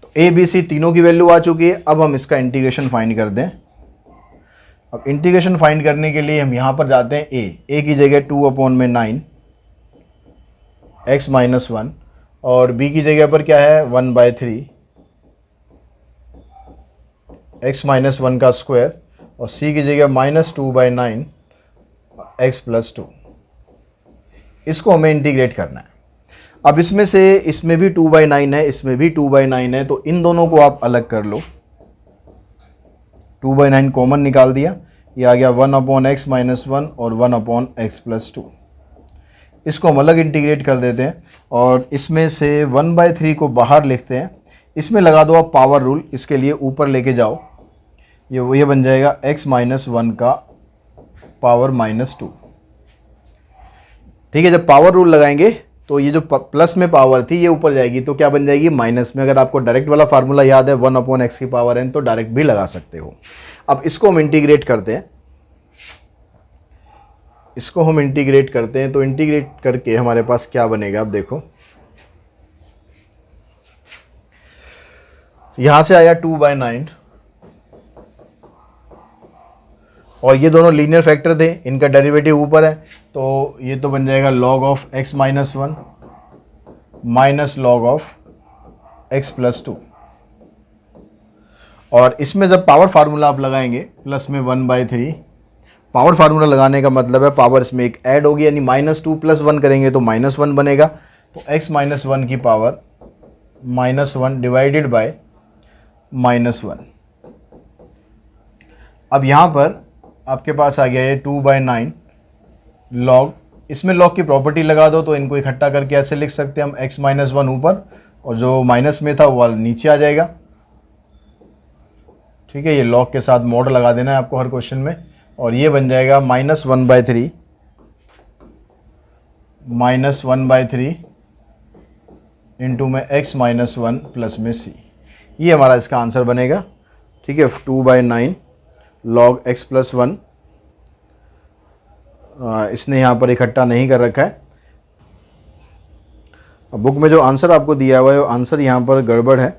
तो ए बी सी तीनों की वैल्यू आ चुकी है। अब हम इसका इंटीग्रेशन फाइंड कर दें। अब इंटीग्रेशन फाइंड करने के लिए हम यहाँ पर जाते हैं ए की जगह 2/9 x - 1 और b की जगह पर क्या है 1/3 x - 1 का स्क्वायर और c की जगह -2/9 x + 2। इसको हमें इंटीग्रेट करना है। अब इसमें से इसमें भी 2/9 है, इसमें भी 2/9 है, तो इन दोनों को आप अलग कर लो। 2/9 कॉमन निकाल दिया, ये आ गया 1/x - 1 और 1/x + 2। इसको हम अलग इंटीग्रेट कर देते हैं और इसमें से 1/3 को बाहर लिखते हैं। इसमें लगा दो आप पावर रूल, इसके लिए ऊपर लेके जाओ, ये बन जाएगा x - 1 का पावर -2। ठीक है, जब पावर रूल लगाएंगे तो ये जो प्लस में पावर थी ये ऊपर जाएगी, तो क्या बन जाएगी माइनस में। अगर आपको डायरेक्ट वाला फार्मूला याद है 1/x की पावर n, तो डायरेक्ट भी लगा सकते हो। अब इसको हम इंटीग्रेट करते हैं, इसको हम इंटीग्रेट करते हैं, तो इंटीग्रेट करके हमारे पास क्या बनेगा। अब देखो यहां से आया 2/9 और ये दोनों लीनियर फैक्टर थे, इनका डेरिवेटिव ऊपर है, तो ये तो बन जाएगा log of x - 1 minus log of x + 2। और इसमें जब पावर फार्मूला आप लगाएंगे प्लस में 1/3, पावर फार्मूला लगाने का मतलब है पावर इसमें एक ऐड होगी, यानी -2 + 1 करेंगे तो -1 बनेगा। तो x - 1 की पावर -1 डिवाइडेड बाय -1। अब यहाँ पर आपके पास आ गया ये 2/9 log, इसमें log की प्रॉपर्टी लगा दो तो इनको इकट्ठा करके ऐसे लिख सकते हैं हम, x - 1 ऊपर और जो माइनस में था वो नीचे आ जाएगा। ठीक है, ये log के साथ मॉड लगा देना है आपको हर क्वेश्चन में, और ये बन जाएगा -1/3 इंटू में x - 1 प्लस में c। ये हमारा इसका आंसर बनेगा। ठीक है, 2/9 log x + 1, इसने यहाँ पर इकट्ठा नहीं कर रखा है। अब बुक में जो आंसर आपको दिया हुआ है वो आंसर यहाँ पर गड़बड़ है,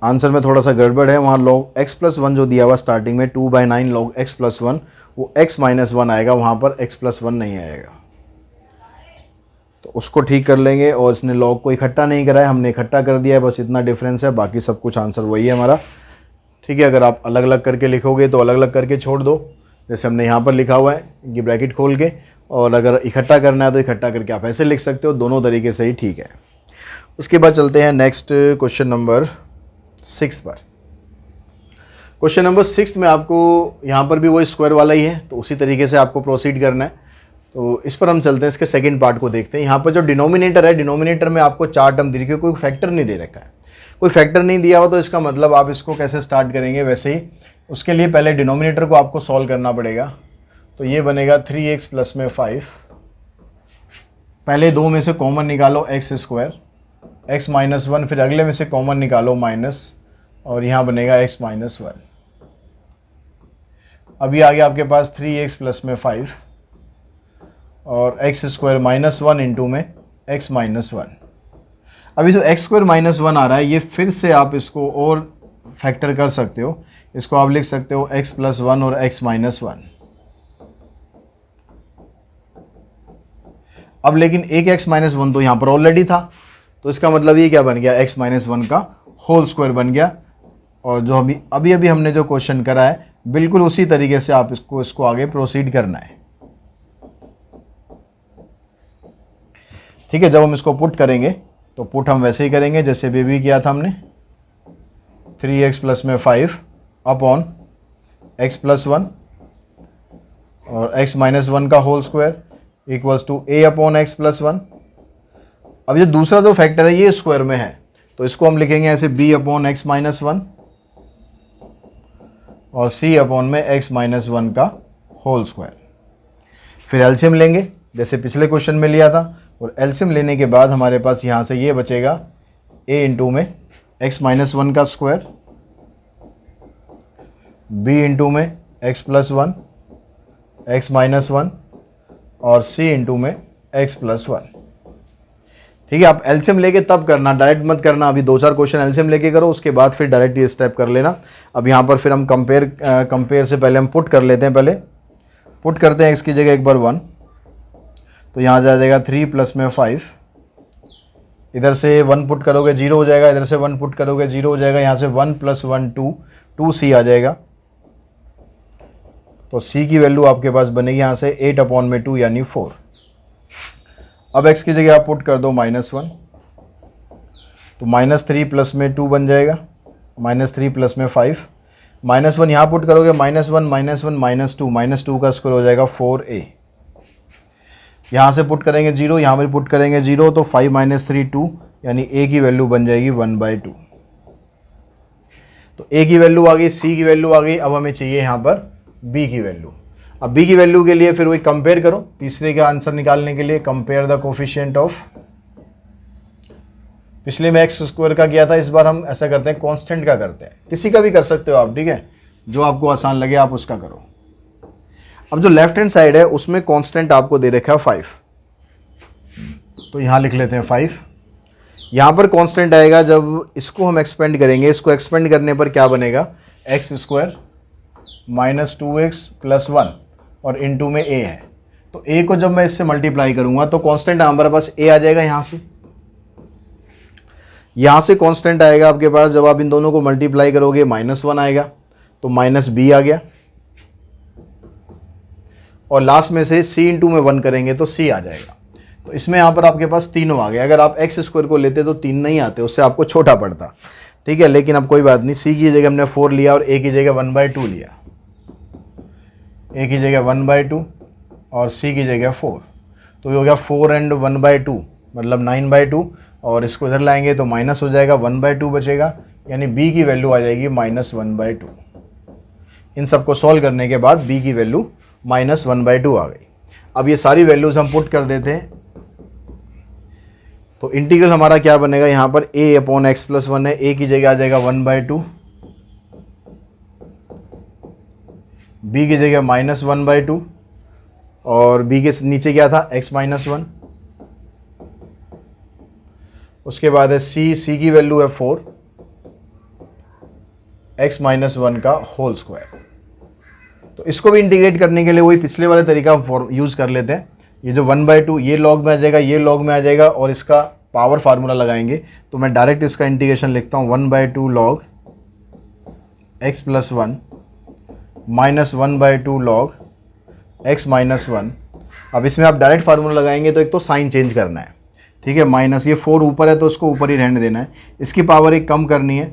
आंसर में थोड़ा सा गड़बड़ है। वहाँ log x + 1 जो दिया हुआ स्टार्टिंग में 2/9 log x + 1, वो x - 1 आएगा, वहाँ पर x + 1 नहीं आएगा, तो उसको ठीक कर लेंगे। और इसने log को इकट्ठा नहीं करा है, हमने इकट्ठा कर दिया है, बस इतना डिफरेंस है, बाकी सब कुछ आंसर वही है हमारा। ठीक है, अगर आप अलग अलग करके लिखोगे तो अलग अलग करके छोड़ दो, जैसे हमने यहाँ पर लिखा हुआ है कि ब्रैकेट खोल के, और अगर इकट्ठा करना है तो इकट्ठा करके आप ऐसे लिख सकते हो, दोनों तरीके से ही ठीक है। उसके बाद चलते हैं नेक्स्ट क्वेश्चन नंबर 6 पर। क्वेश्चन नंबर 6 में आपको यहाँ पर भी वही स्क्वायर वाला ही है, तो उसी तरीके से आपको प्रोसीड करना है। तो इस पर हम चलते हैं, इसके सेकंड पार्ट को देखते हैं। यहाँ पर जो डिनोमिनेटर है, डिनोमिनेटर में आपको 4 टर्म दी रखी है, कोई फैक्टर नहीं दे रखा है। कोई फैक्टर नहीं दिया हुआ तो इसका मतलब आप इसको कैसे स्टार्ट करेंगे, वैसे ही उसके लिए पहले डिनोमिनेटर को आपको सॉल्व करना पड़ेगा। तो ये बनेगा 3x प्लस में 5, पहले दो में से कॉमन निकालो x², x - 1, फिर अगले में से कॉमन निकालो माइनस, और यहाँ बनेगा x - 1। अभी आ गया आपके पास 3x प्लस में 5 और x² -1 इंटू में x - 1। अभी जो x² -1 आ रहा है, ये फिर से आप इसको और फैक्टर कर सकते हो, इसको आप लिख सकते हो x + 1 और x - 1। अब लेकिन एक x - 1 तो यहाँ पर ऑलरेडी था, तो इसका मतलब ये क्या बन गया, x - 1 का होल स्क्वायर बन गया। और जो अभी हमने जो क्वेश्चन करा है, बिल्कुल उसी तरीके से आप इसको आगे प्रोसीड करना है। ठीक है, जब हम इसको पुट करेंगे तो पुट हम वैसे ही करेंगे जैसे भी किया था हमने, 3x प्लस में 5 अपॉन x प्लस 1 और x माइनस 1 का whole square equals to a upon x plus 1। अब ये दूसरा जो फैक्टर है ये स्क्वायर में है, तो इसको हम लिखेंगे ऐसे b अपॉन x माइनस 1 और c अपॉन में x माइनस 1 का होल स्क्वायर। फिर एलसीएम लेंगे जैसे पिछले क्वेश्चन में लिया था, और एलसीएम लेने के बाद हमारे पास यहाँ से ये बचेगा a इंटू में x माइनस 1 का स्क्वायर, b इंटू में x प्लस 1 x माइनस 1 और c इंटू में x प्लस 1। ठीक है, आप एलसीएम लेके तब करना, डायरेक्ट मत करना। अभी 2-4 क्वेश्चन एलसीएम लेके करो, उसके बाद फिर डायरेक्ट ये स्टेप कर लेना। अब यहाँ पर फिर हम कंपेयर से पहले हम पुट कर लेते हैं। पहले पुट करते हैं x की जगह एक बार 1, तो यहाँ जा जाएगा 3 प्लस में 5, इधर से 1 पुट करोगे 0 हो जाएगा, इधर से 1 पुट करोगे 0 हो जाएगा, यहाँ से 1 प्लस 1 2, 2c आ जाएगा। तो c की वैल्यू आपके पास बनेगी यहाँ से 8 अपॉन में 2 यानी 4। अब x की जगह आप पुट कर दो -1, तो -3 प्लस में 2 बन जाएगा, -3 प्लस में 5, -1 यहाँ पुट करोगे -1 -2 का स्क्वायर हो जाएगा 4a। यहाँ से पुट करेंगे 0, यहाँ पर पुट करेंगे 0, तो 5 - 3 2 यानी a की वैल्यू बन जाएगी 1/2। तो a की वैल्यू आ गई, c की वैल्यू आ गई। अब हमें चाहिए यहाँ पर b की वैल्यू। अब b की वैल्यू के लिए फिर वही कंपेयर करो, तीसरे का आंसर निकालने के लिए कंपेयर द कोफिशिएंट ऑफ, पिछले में एक्स स्क्वायर का किया था, इस बार हम ऐसा करते हैं कांस्टेंट का करते हैं। किसी का भी कर सकते हो आप, ठीक है, जो आपको आसान लगे आप उसका करो। अब जो लेफ्ट हैंड साइड है उसमें कांस्टेंट आपको दे रखा है 5, तो यहाँ लिख लेते हैं 5। यहाँ पर कांस्टेंट आएगा, जब इसको हम एक्सपेंड करेंगे, इसको एक्सपेंड करने पर क्या बनेगा, x square minus 2x plus 1 और इनटू में a है। तो a को जब मैं इससे मल्टीप्लाई करूंगा तो कांस्टेंट हमारे पास a आ जाएगा। यहाँ से कांस्टेंट आएगा आपके पास, जब आप इन दोनों को मल्टीप्लाई करोगे -1 आएगा, तो -b आ गया, और लास्ट में से c इंटू में 1 करेंगे तो c आ जाएगा। तो इसमें यहाँ पर आपके पास तीनों आ गए। अगर आप एक्स स्क्वायर को लेते तो 3 नहीं आते, उससे आपको छोटा पड़ता, ठीक है, लेकिन अब कोई बात नहीं। c की जगह हमने 4 लिया और a की जगह 1/2 लिया, a की जगह 1/2 और c की जगह 4, तो ये हो गया 4 एंड 1/2 मतलब 9/2, और इसको इधर लाएंगे तो माइनस हो जाएगा, 1/2 बचेगा, यानी b की वैल्यू आ जाएगी -1/2। इन सबको सॉल्व करने के बाद b की वैल्यू -1/2 आ गई। अब ये सारी वैल्यूज हम पुट कर देते हैं, तो इंटीग्रल हमारा क्या बनेगा, यहाँ पर a अपॉन एक्स प्लस 1 है, a की जगह आ जाएगा 1/2, b की जगह -1/2 और b के नीचे क्या था, x माइनस 1। उसके बाद है c की वैल्यू है 4, x माइनस 1 का होल स्क्वायर। तो इसको भी इंटीग्रेट करने के लिए वही पिछले वाले तरीका यूज कर लेते हैं। ये जो 1/2 ये लॉग में आ जाएगा, ये लॉग में आ जाएगा, और इसका पावर फार्मूला लगाएंगे, तो मैं डायरेक्ट इसका इंटीग्रेशन लिखता हूँ 1/2 log x plus 1 minus 1/2 log x minus 1। अब इसमें आप डायरेक्ट फार्मूला लगाएंगे तो एक तो साइन चेंज करना है, ठीक है, माइनस, ये 4 ऊपर है तो उसको ऊपर ही रहने देना है, इसकी पावर एक कम करनी है,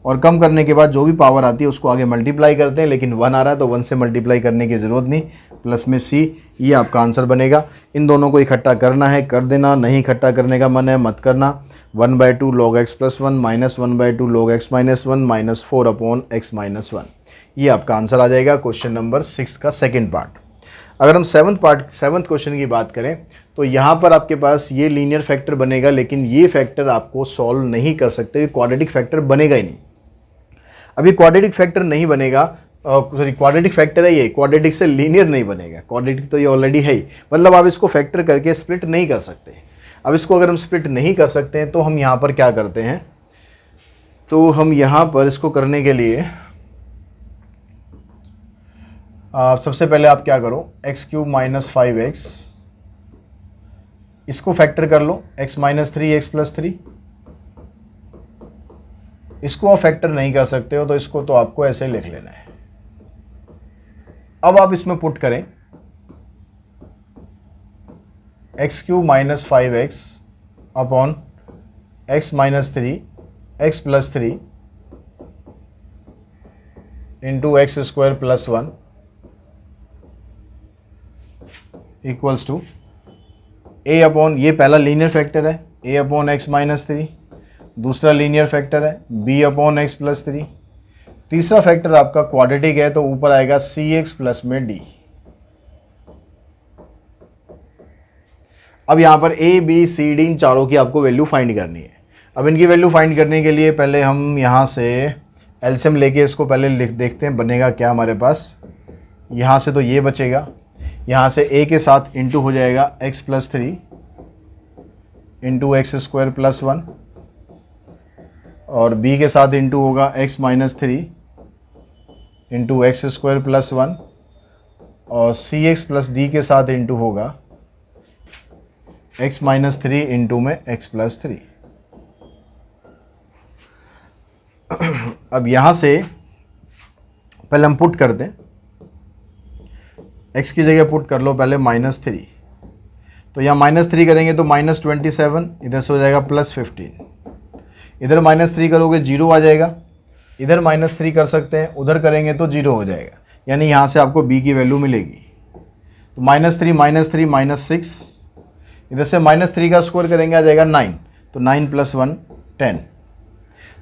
और कम करने के बाद जो भी पावर आती है उसको आगे मल्टीप्लाई करते हैं, लेकिन 1 आ रहा है तो 1 से मल्टीप्लाई करने की ज़रूरत नहीं, प्लस में c, ये आपका आंसर बनेगा। इन दोनों को इकट्ठा करना है कर देना, नहीं इकट्ठा करने का मन है मत करना। 1/2 log x plus 1 minus 1/2 log x minus 1 minus 4 upon x minus 1, ये आपका आंसर आ जाएगा क्वेश्चन नंबर 6 का सेकेंड पार्ट। अगर हम सेवन्थ क्वेश्चन की बात करें तो यहाँ पर आपके पास ये लीनियर फैक्टर बनेगा, लेकिन ये फैक्टर आपको सॉल्व नहीं कर सकते, क्वाड्रेटिक फैक्टर बनेगा ही नहीं। अभी क्वाड्रेटिक फैक्टर नहीं बनेगा, सॉरी क्वाड्रेटिक फैक्टर है ये, क्वाड्रेटिक से लीनियर नहीं बनेगा, क्वाड्रेटिक तो ये ऑलरेडी है ही, मतलब आप इसको फैक्टर करके स्प्लिट नहीं कर सकते। अब इसको अगर हम स्प्लिट नहीं कर सकते हैं तो हम यहाँ पर क्या करते हैं, तो हम यहाँ पर इसको करने के लिए सबसे पहले आप क्या करो, x³ माइनस 5x, इसको फैक्टर कर लो, x माइनस 3x प्लस 3, इसको आप फैक्टर नहीं कर सकते हो तो इसको तो आपको ऐसे लिख लेना है। अब आप इसमें पुट करें X cube minus 5x upon x minus 3 x plus 3 into X square plus 1 equals to a upon, ये पहला लीनियर फैक्टर है, a अपॉन एक्स माइनस 3, दूसरा लीनियर फैक्टर है b अपॉन एक्स प्लस 3, तीसरा फैक्टर आपका quadratic है तो ऊपर आएगा cx प्लस में d। अब यहां पर a b c d इन चारों की आपको वैल्यू फाइंड करनी है। अब इनकी वैल्यू फाइंड करने के लिए पहले हम यहां से एलसीएम लेके इसको पहले लिख देखते हैं बनेगा क्या हमारे पास। यहां से तो ये बचेगा, यहाँ से a के साथ इंटू हो जाएगा x plus 3 into X square plus 1 और b के साथ इंटू होगा x minus 3 into X square plus 1 और cx प्लस d के साथ इंटू होगा x माइनस 3 इंटू में x प्लस 3। अब यहाँ से पहले हम पुट करते हैं, x की जगह पुट कर लो पहले -3, तो यहाँ -3 करेंगे तो -27, इधर से हो जाएगा +15, इधर -3 करोगे 0 आ जाएगा, इधर -3 कर सकते हैं, उधर करेंगे तो 0 हो जाएगा, यानी यहाँ से आपको b की वैल्यू मिलेगी। तो -3 -6, इधर से -3 का स्क्वायर करेंगे आ जाएगा 9, तो 9 + 1 10,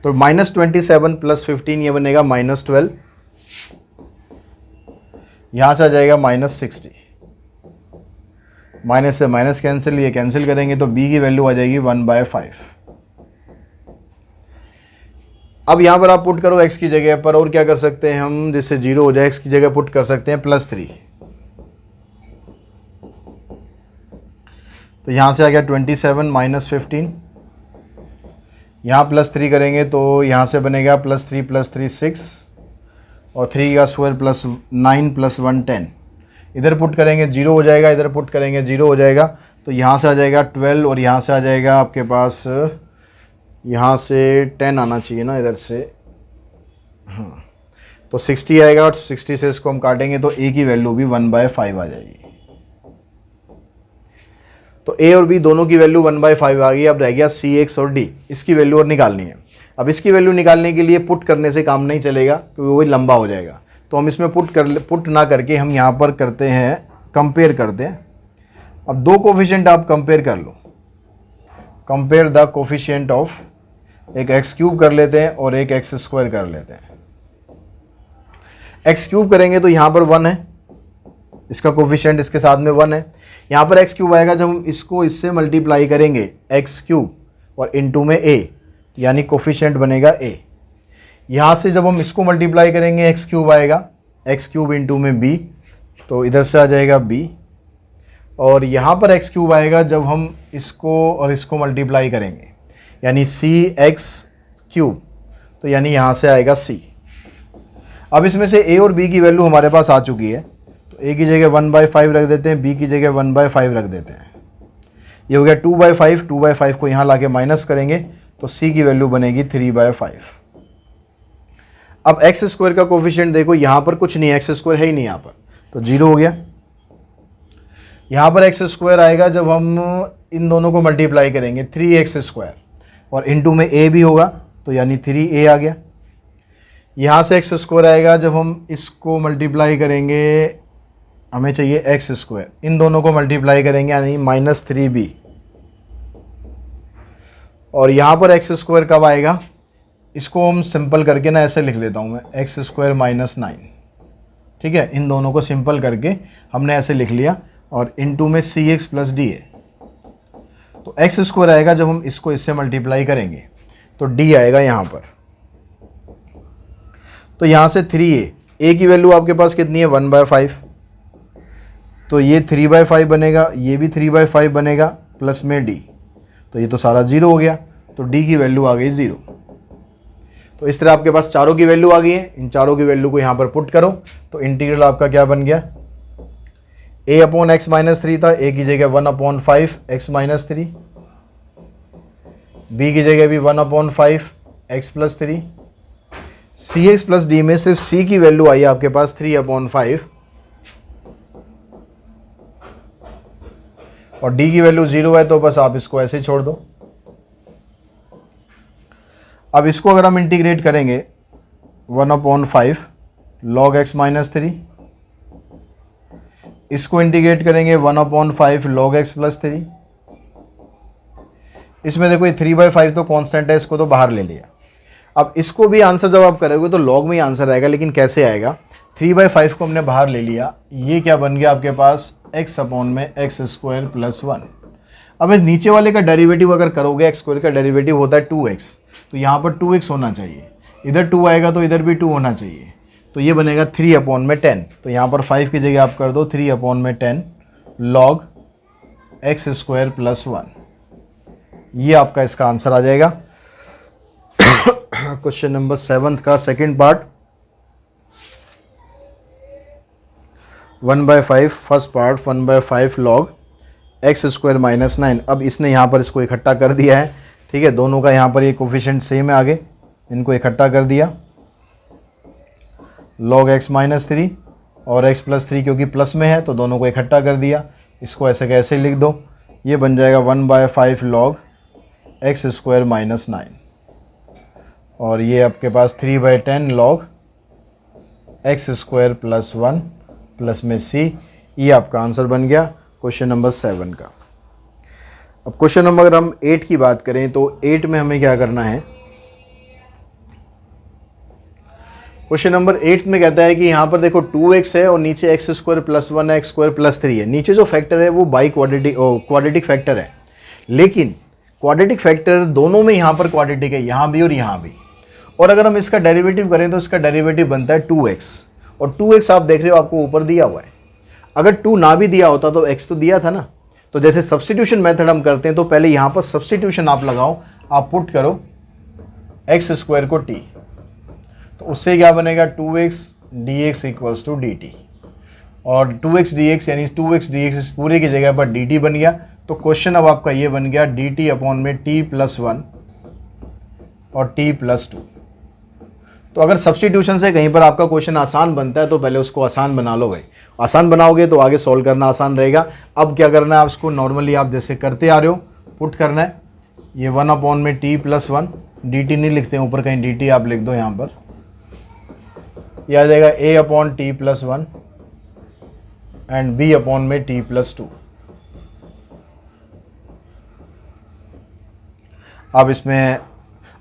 तो -27 + 15 ये बनेगा -12, यहाँ से आ जाएगा -60, माइनस से माइनस कैंसिल, ये कैंसिल करेंगे तो b की वैल्यू आ जाएगी 1/5। अब यहाँ पर आप पुट करो x की जगह पर, और क्या कर सकते हैं हम, जिससे 0 हो जाए, x की जगह पुट कर सकते हैं +3, तो यहाँ से आ गया 27 - 15, यहाँ +3 करेंगे तो यहाँ से बनेगा +3 + 3 6 और 3 का स्क्वायर प्लस 9 + 1 10, इधर पुट करेंगे 0 हो जाएगा, इधर पुट करेंगे 0 हो जाएगा, तो यहाँ से आ जाएगा 12 और यहाँ से आ जाएगा आपके पास, यहाँ से 10 आना चाहिए ना इधर से, हाँ, तो 60 आएगा और 60 से इसको हम काटेंगे तो a की वैल्यू भी 1/5 आ जाएगी। तो a और b दोनों की वैल्यू 1/5 आ गई। अब रह गया c, x और d, इसकी वैल्यू और निकालनी है। अब इसकी वैल्यू निकालने के लिए पुट करने से काम नहीं चलेगा क्योंकि वही लंबा हो जाएगा, तो हम इसमें पुट ना करके हम यहाँ पर करते हैं कंपेयर करते हैं। अब दो कोफिशिएंट आप कंपेयर कर लो, कंपेयर द कोफिशिएंट ऑफ, एक एक्स क्यूब कर लेते हैं और एक एक्स स्क्वायर कर लेते हैं। एक्स क्यूब करेंगे तो यहाँ पर 1 है, इसका कोफिशिएंट इसके साथ में 1 है, यहाँ पर एक्स क्यूब आएगा जब हम इसको इससे मल्टीप्लाई करेंगे एक्स क्यूब और इनटू में a, यानी कोफिशिएंट बनेगा a। यहाँ से जब हम इसको मल्टीप्लाई करेंगे एक्स क्यूब आएगा, एक्स क्यूब इंटू में b, तो इधर से आ जाएगा b, और यहाँ पर एक्स क्यूब आएगा जब हम इसको और इसको मल्टीप्लाई करेंगे, यानी सी एक्स क्यूब, तो यानी यहाँ से आएगा c। अब इसमें से a और b की वैल्यू हमारे पास आ चुकी है, तो a की जगह 1/5 रख देते हैं, b की जगह 1/5 रख देते हैं, ये हो गया 2/5, 2/5 को यहाँ लाके माइनस करेंगे तो c की वैल्यू बनेगी 3/5। अब एक्स स्क्वायर का कोफिशिएंट देखो, यहाँ पर कुछ नहीं है, एक्स स्क्वायर है ही नहीं यहाँ पर, तो 0 हो गया। यहाँ पर एक्स स्क्वायर आएगा जब हम इन दोनों को मल्टीप्लाई करेंगे 3x² और इनटू में a भी होगा, तो यानी 3a आ गया। यहाँ से एक्स स्क्वायर आएगा जब हम इसको मल्टीप्लाई करेंगे, हमें चाहिए x², इन दोनों को मल्टीप्लाई करेंगे यानी -3b, और यहाँ पर x² कब आएगा, इसको हम सिंपल करके ना ऐसे लिख लेता हूँ मैं, x² - 9, ठीक है, इन दोनों को सिंपल करके हमने ऐसे लिख लिया, और इनटू में cx प्लस d है, तो x² आएगा जब हम इसको इससे मल्टीप्लाई करेंगे तो d आएगा यहाँ पर। तो यहाँ से 3a की वैल्यू आपके पास कितनी है 1/5, तो ये 3/5 बनेगा, ये भी 3/5 बनेगा, प्लस में d, तो ये तो सारा 0 हो गया, तो d की वैल्यू आ गई 0। तो इस तरह आपके पास चारों की वैल्यू आ गई है, इन चारों की वैल्यू को यहाँ पर पुट करो तो इंटीग्रल आपका क्या बन गया, a/x - 3 था, a की जगह 1/5 x - 3, b की जगह भी 1/5 x + 3, cx प्लस d में सिर्फ c की वैल्यू आई है आपके पास 3/5, और डी की वैल्यू 0 है तो बस आप इसको ऐसे छोड़ दो। अब इसको अगर हम इंटीग्रेट करेंगे 1/5 log x माइनस 3, इसको इंटीग्रेट करेंगे 1/5 log x प्लस 3। इसमें देखो ये 3/5 तो कांस्टेंट है, इसको तो बाहर ले लिया। अब इसको भी आंसर जब आप करोगे तो log में ही आंसर आएगा, लेकिन कैसे आएगा? 3/5 को हमने बाहर ले लिया, ये क्या बन गया आपके पास x अपॉन में x स्क्वायर प्लस 1। अब इस नीचे वाले का डेरिवेटिव अगर करोगे, x स्क्वायर का डेरिवेटिव होता है 2x, तो यहाँ पर 2x होना चाहिए, इधर 2 आएगा तो इधर भी 2 होना चाहिए, तो ये बनेगा 3/10। तो यहाँ पर 5 की जगह आप कर दो 3/10 log x स्क्वायर प्लस 1। ये आपका इसका आंसर आ जाएगा। क्वेश्चन नंबर 7 का second part 1/5 first part 1/5 log x square minus 9। अब इसने यहाँ पर इसको इकट्ठा कर दिया है, ठीक है, दोनों का यहाँ पर ये कोफिशिएंट सेम है, आगे इनको इकट्ठा कर दिया log x माइनस 3 और x प्लस 3 क्योंकि प्लस में है तो दोनों को इकट्ठा कर दिया, इसको ऐसे कैसे लिख दो, ये बन जाएगा 1/5 log x स्क्वायर माइनस 9 और ये आपके पास 3/10 log x square plus 1 plus में c। ये आपका आंसर बन गया क्वेश्चन नंबर 7 का। अब क्वेश्चन नंबर अगर हम 8 की बात करें तो 8 में हमें क्या करना है, क्वेश्चन नंबर 8 में कहता है कि यहाँ पर देखो 2x है और नीचे x स्क्वायर प्लस 1 है, x स्क्वायर प्लस 3 है। नीचे जो फैक्टर है वो बाई क्वाड्रेटिक फैक्टर है, लेकिन क्वाड्रेटिक फैक्टर दोनों में यहाँ पर क्वाड्रेटिक है, यहाँ भी और यहाँ भी। और अगर हम इसका डेरिवेटिव करें तो इसका डेरिवेटिव बनता है 2x, और 2x आप देख रहे हो आपको ऊपर दिया हुआ है। अगर 2 ना भी दिया होता तो x तो दिया था ना, तो जैसे सब्स्टिट्यूशन मेथड हम करते हैं तो पहले यहाँ पर सब्स्टिट्यूशन आप लगाओ, आप पुट करो x स्क्वायर को t, तो उससे क्या बनेगा 2x dx equals to dt, और 2x dx यानी 2x dx इस पूरे की जगह पर dt बन गया। तो क्वेश्चन अब आपका ये बन गया dt अपॉन में t प्लस 1 और t प्लस 2। तो अगर सब्स्टिट्यूशन से कहीं पर आपका क्वेश्चन आसान बनता है तो पहले उसको आसान बना लो भाई, आसान बनाओगे तो आगे सॉल्व करना आसान रहेगा। अब क्या करना है, आप उसको नॉर्मली आप जैसे करते आ रहे हो पुट करना है, ये 1 में t प्लस 1, dt नहीं लिखते हैं ऊपर कहीं, dt आप लिख दो यहाँ पर, यह आ जाएगा a upon T plus 1 and b upon में t प्लस 2। अब इसमें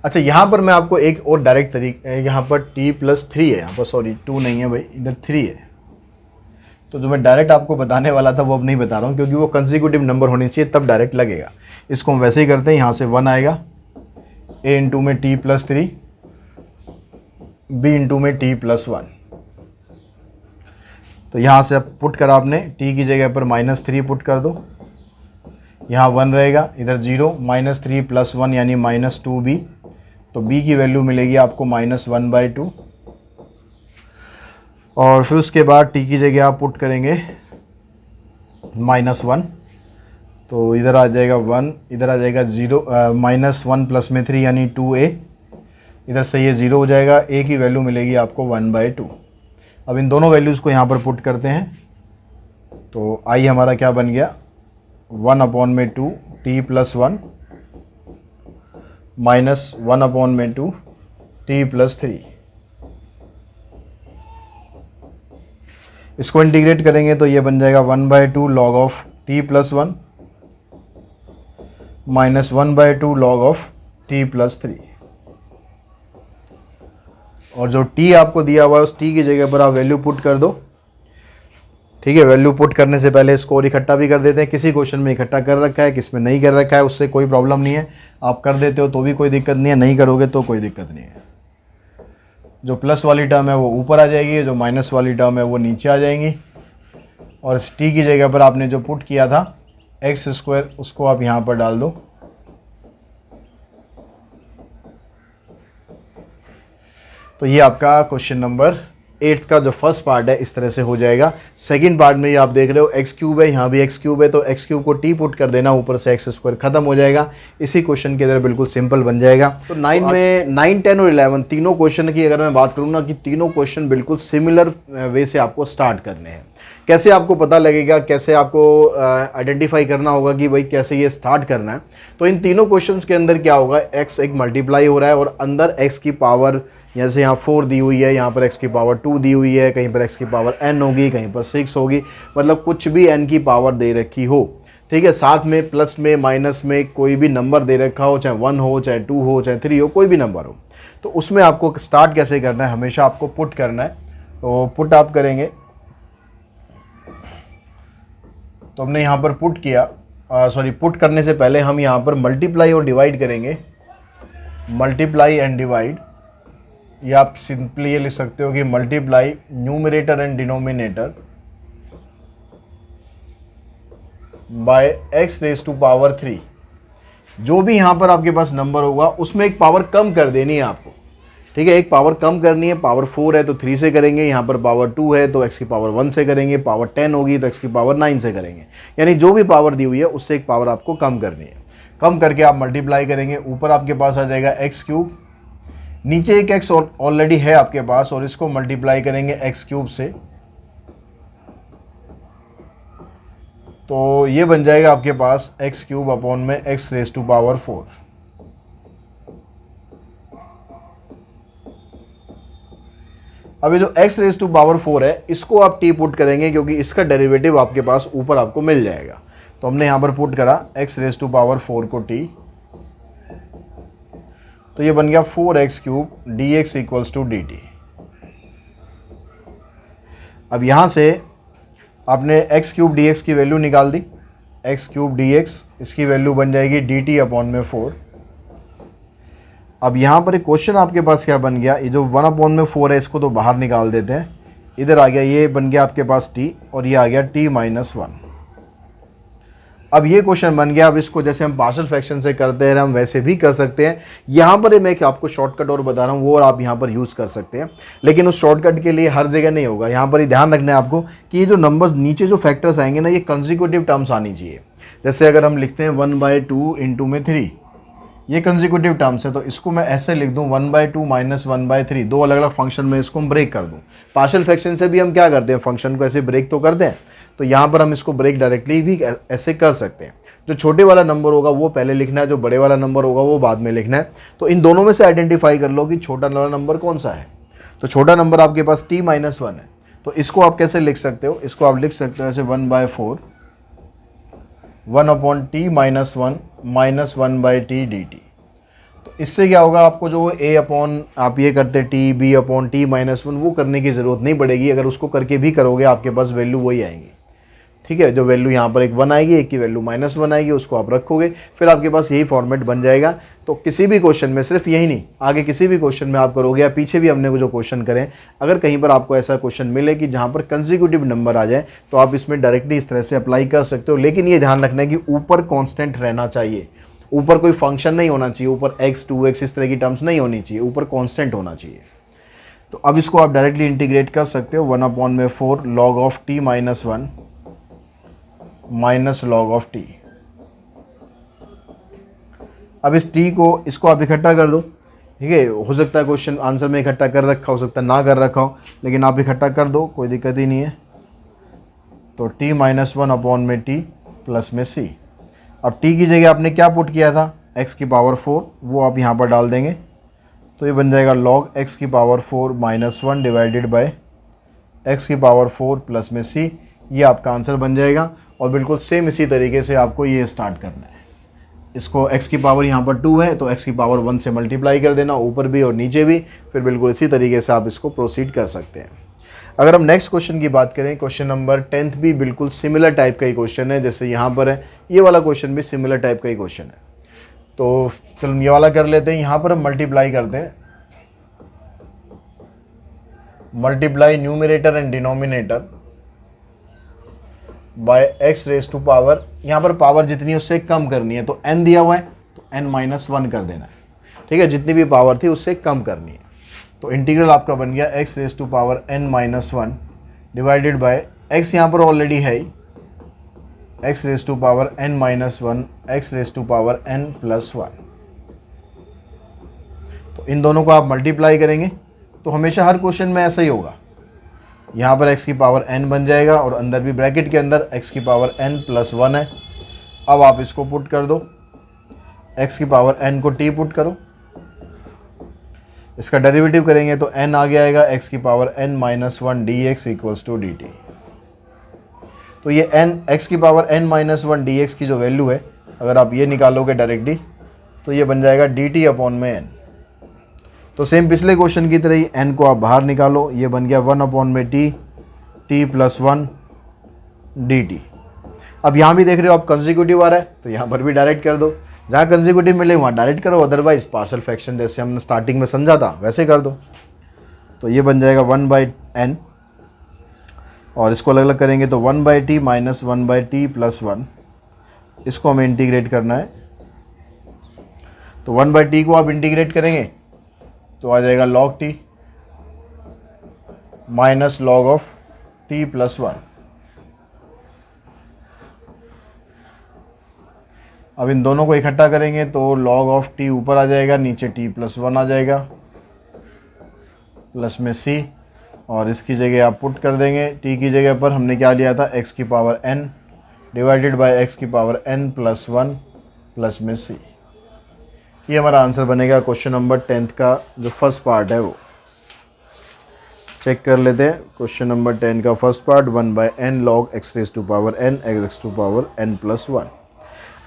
अच्छा यहाँ पर मैं आपको एक और डायरेक्ट तरीका, यहाँ पर t प्लस 3 है, यहाँ पर सॉरी 2 नहीं है भाई, इधर 3 है, तो जो मैं डायरेक्ट आपको बताने वाला था वो अब नहीं बता रहा हूँ क्योंकि वो कंसेक्यूटिव नंबर होने चाहिए तब डायरेक्ट लगेगा। इसको हम वैसे ही करते हैं, यहाँ से 1 आएगा, a इंटू में t प्लस 3, b इंटू में t प्लस 1। तो यहाँ से अब पुट करा आपने, t की जगह पर -3 पुट कर दो, यहाँ 1 रहेगा, इधर 0, -3 प्लस 1 यानी -2b, तो b की वैल्यू मिलेगी आपको -1/2। और फिर उसके बाद t की जगह आप पुट करेंगे -1, तो इधर आ जाएगा 1, इधर आ जाएगा 0, -1 प्लस में 3 यानी 2a, इधर से ये 0 हो जाएगा, a की वैल्यू मिलेगी आपको 1/2। अब इन दोनों वैल्यूज़ को यहाँ पर पुट करते हैं, तो i हमारा क्या बन गया 1/2 t plus 1 minus 1/2 t plus 3। इसको इंटीग्रेट करेंगे तो ये बन जाएगा 1/2 log of t plus 1 minus 1/2 log of t plus 3। और जो t आपको दिया हुआ है उस t की जगह पर आप वैल्यू पुट कर दो, ठीक है। वैल्यू पुट करने से पहले स्कोर इकट्ठा भी कर देते हैं, किसी क्वेश्चन में इकट्ठा कर रखा है, किस में नहीं कर रखा है, उससे कोई प्रॉब्लम नहीं है, आप कर देते हो तो भी कोई दिक्कत नहीं है, नहीं करोगे तो कोई दिक्कत नहीं है। जो प्लस वाली टर्म है वो ऊपर आ जाएगी, जो माइनस वाली टर्म है वो नीचे आ जाएंगी, और इस t की जगह पर आपने जो पुट किया था x स्क्वायर उसको आप यहाँ पर डाल दो। तो ये आपका क्वेश्चन नंबर 8 का जो फर्स्ट पार्ट है इस तरह से हो जाएगा। सेकंड पार्ट में ये आप देख रहे हो x क्यूब है, यहाँ भी x क्यूब है, तो x क्यूब को t पुट कर देना, ऊपर से x स्क्वायर खत्म हो जाएगा। इसी क्वेश्चन के अंदर बिल्कुल सिंपल बन जाएगा। तो 9 में 9, 10 और 11 तीनों क्वेश्चन की अगर मैं बात करूँ ना कि तीनों क्वेश्चन बिल्कुल सिमिलर वे से आपको स्टार्ट करने हैं। कैसे आपको पता लगेगा, कैसे आपको आइडेंटिफाई करना होगा कि भाई कैसे ये स्टार्ट करना है। तो इन तीनों क्वेश्चंस के अंदर क्या होगा, x एक मल्टीप्लाई हो रहा है और अंदर x की पावर, जैसे यहाँ 4 दी हुई है, यहाँ पर x की पावर 2 दी हुई है, कहीं पर x की पावर n होगी, कहीं पर 6 होगी, मतलब कुछ भी n की पावर दे रखी हो, ठीक है। साथ में प्लस में माइनस में कोई भी नंबर दे रखा हो, चाहे 1 हो, चाहे 2 हो, चाहे 3 हो, कोई भी नंबर हो, तो उसमें आपको स्टार्ट कैसे करना है, हमेशा आपको पुट करना है। तो पुट आप करेंगे, तो हमने यहाँ पर पुट किया, पुट करने से पहले हम यहाँ पर मल्टीप्लाई और डिवाइड करेंगे, मल्टीप्लाई एंड डिवाइड। ये आप सिंपली ये लिख सकते हो कि multiply numerator and denominator by x raise to power 3। जो भी यहाँ पर आपके पास नंबर होगा उसमें एक पावर कम कर देनी है आपको, ठीक है। एक पावर कम करनी है, पावर 4 है तो 3 से करेंगे, यहाँ पर पावर 2 है तो x की पावर 1 से करेंगे, पावर 10 होगी तो x की पावर 9 से करेंगे। यानी जो भी पावर दी हुई है उससे एक पावर आपको कम करनी है। कम करके आप मल्टीप्लाई करेंगे, ऊपर आपके पास आ जाएगा x क्यूब, नीचे एक x ऑलरेडी है आपके पास और इसको मल्टीप्लाई करेंगे x क्यूब से, तो ये बन जाएगा आपके पास x क्यूब अपॉन में x रेज टू पावर 4। अब ये जो x रेज टू पावर 4 है इसको आप t पुट करेंगे, क्योंकि इसका डेरिवेटिव आपके पास ऊपर आपको मिल जाएगा। तो हमने यहाँ पर पुट करा x रेज टू पावर 4 को t, तो ये बन गया 4x cube dx equals to dt। अब यहाँ से आपने x क्यूब dx की वैल्यू निकाल दी, x क्यूब dx इसकी वैल्यू बन जाएगी dt अपॉन में 4। अब यहाँ पर एक क्वेश्चन आपके पास क्या बन गया, ये जो 1 अपॉन में 4 है इसको तो बाहर निकाल देते हैं, इधर आ गया, ये बन गया आपके पास t और ये आ गया t माइनस 1। अब ये क्वेश्चन बन गया। अब इसको जैसे हम पार्शियल फ्रैक्शन से करते हैं हम वैसे भी कर सकते हैं। यहाँ पर मैं आपको शॉर्टकट और बता रहा हूँ वो और आप यहाँ पर यूज़ कर सकते हैं, लेकिन उस शॉर्टकट के लिए हर जगह नहीं होगा। यहाँ पर ही ध्यान रखना है आपको कि ये जो नंबर्स नीचे जो फैक्टर्स आएंगे ना, ये कंसेक्यूटिव टर्म्स आनी चाहिए। जैसे अगर हम लिखते हैं 1/2 इंटू में 3, ये कंसेक्यूटिव टर्म्स है, तो इसको मैं ऐसे लिख दूं 1/2 माइनस 1/3, दो अलग अलग फंक्शन में इसको हम ब्रेक कर दूं। पार्शियल फ्रैक्शन से भी हम क्या करते हैं, फंक्शन को ऐसे ब्रेक तो करते हैं, तो यहाँ पर हम इसको ब्रेक डायरेक्टली भी ऐसे कर सकते हैं। जो छोटे वाला नंबर होगा वो पहले लिखना है, जो बड़े वाला नंबर होगा वो बाद में लिखना है। तो इन दोनों में से आइडेंटिफाई कर लो कि छोटा वाला नंबर कौन सा है। तो छोटा नंबर आपके पास t माइनस 1 है, तो इसको आप कैसे लिख सकते हो, इसको आप लिख सकते हो ऐसे 1/4 1 upon t minus 1 minus 1/t dt। तो इससे क्या होगा, आपको जो a अपॉन आप ये करते t b upon t minus 1 वो करने की ज़रूरत नहीं पड़ेगी। अगर उसको करके भी करोगे आपके पास वैल्यू वही आएंगी, ठीक है। जो वैल्यू यहाँ पर एक 1 आएगी, एक की वैल्यू -1 आएगी, उसको आप रखोगे, फिर आपके पास यही फॉर्मेट बन जाएगा। तो किसी भी क्वेश्चन में, सिर्फ यही नहीं, आगे किसी भी क्वेश्चन में आप करोगे या पीछे भी हमने जो क्वेश्चन करें, अगर कहीं पर आपको ऐसा क्वेश्चन मिले कि जहाँ पर कंसेक्यूटिव नंबर आ जाए, तो आप इसमें डायरेक्टली इस तरह से अप्लाई कर सकते हो। लेकिन ये ध्यान रखना है कि ऊपर कॉन्स्टेंट रहना चाहिए, ऊपर कोई फंक्शन नहीं होना चाहिए, ऊपर x 2x इस तरह की टर्म्स नहीं होनी चाहिए, ऊपर कॉन्स्टेंट होना चाहिए। तो अब इसको आप डायरेक्टली इंटीग्रेट कर सकते हो 1 अपॉन में 4 log of t minus 1 minus log of t। अब इस t को, इसको आप इकट्ठा कर दो, ठीक है। हो सकता है क्वेश्चन आंसर में इकट्ठा कर रखा हो सकता है ना कर रखा हो, लेकिन आप इकट्ठा कर दो, कोई दिक्कत ही नहीं है। तो t माइनस 1 अपॉन में t प्लस में c। अब t की जगह आपने क्या पुट किया था, x की पावर 4, वो आप यहाँ पर डाल देंगे, तो ये बन जाएगा log x की power 4 minus 1 divided by x की पावर 4 प्लस में c। ये आपका आंसर बन जाएगा। और बिल्कुल सेम इसी तरीके से आपको ये स्टार्ट करना है। इसको x की पावर यहाँ पर 2 है तो x की पावर 1 से मल्टीप्लाई कर देना, ऊपर भी और नीचे भी, फिर बिल्कुल इसी तरीके से आप इसको प्रोसीड कर सकते हैं। अगर हम नेक्स्ट क्वेश्चन की बात करें, क्वेश्चन नंबर 10 भी बिल्कुल सिमिलर टाइप का ही क्वेश्चन है, जैसे यहाँ पर है, ये वाला क्वेश्चन भी सिमिलर टाइप का ही क्वेश्चन है। तो चलो ये वाला कर लेते हैं। यहाँ पर हम मल्टीप्लाई करते हैं, multiply numerator and denominator by x raise to power, यहाँ पर पावर जितनी है उससे कम करनी है, तो n दिया हुआ है तो n माइनस 1 कर देना है, ठीक है। जितनी भी पावर थी उससे कम करनी है। तो इंटीग्रल आपका बन गया x raise to power n minus 1 divided by x यहाँ पर ऑलरेडी है ही, x raise to power n minus 1 x raise to power n plus 1। तो इन दोनों को आप मल्टीप्लाई करेंगे, तो हमेशा हर क्वेश्चन में ऐसा ही होगा। यहाँ पर x की पावर n बन जाएगा और अंदर भी ब्रैकेट के अंदर x की पावर n प्लस 1 है। अब आप इसको पुट कर दो, x की पावर n को t पुट करो, इसका डेरिवेटिव करेंगे तो n आगे आएगा x की power n minus 1 dx equals to dt। तो ये n x की पावर n माइनस 1 dx की जो वैल्यू है, अगर आप ये निकालोगे डायरेक्टली तो ये बन जाएगा dt अपॉन में n। तो सेम पिछले क्वेश्चन की तरह ही n को आप बाहर निकालो, ये बन गया 1 अपॉन में t प्लस 1 dt। अब यहाँ भी देख रहे हो आप कंसेक्यूटिव आ रहा है तो यहाँ पर भी डायरेक्ट कर दो, जहाँ कंसेक्यूटिव मिले वहाँ डायरेक्ट करो, अदरवाइज पार्शियल फ्रैक्शन जैसे हमने स्टार्टिंग में समझा था वैसे कर दो। तो ये बन जाएगा 1/n और इसको अलग अलग करेंगे तो 1/t माइनस 1/t प्लस 1, इसको हमें इंटीग्रेट करना है। तो 1/t को आप इंटीग्रेट करेंगे तो आ जाएगा log t minus log of t plus 1। अब इन दोनों को इकट्ठा करेंगे तो log ऑफ t ऊपर आ जाएगा, नीचे t प्लस 1 आ जाएगा, प्लस में c, और इसकी जगह आप पुट कर देंगे। t की जगह पर हमने क्या लिया था, x की power n divided by x की पावर n प्लस 1 प्लस में c। ये हमारा आंसर बनेगा क्वेश्चन नंबर 10 का जो फर्स्ट पार्ट है वो। चेक कर लेते हैं क्वेश्चन नंबर 10 का first part, 1/n log x raise to power n x to power n plus 1।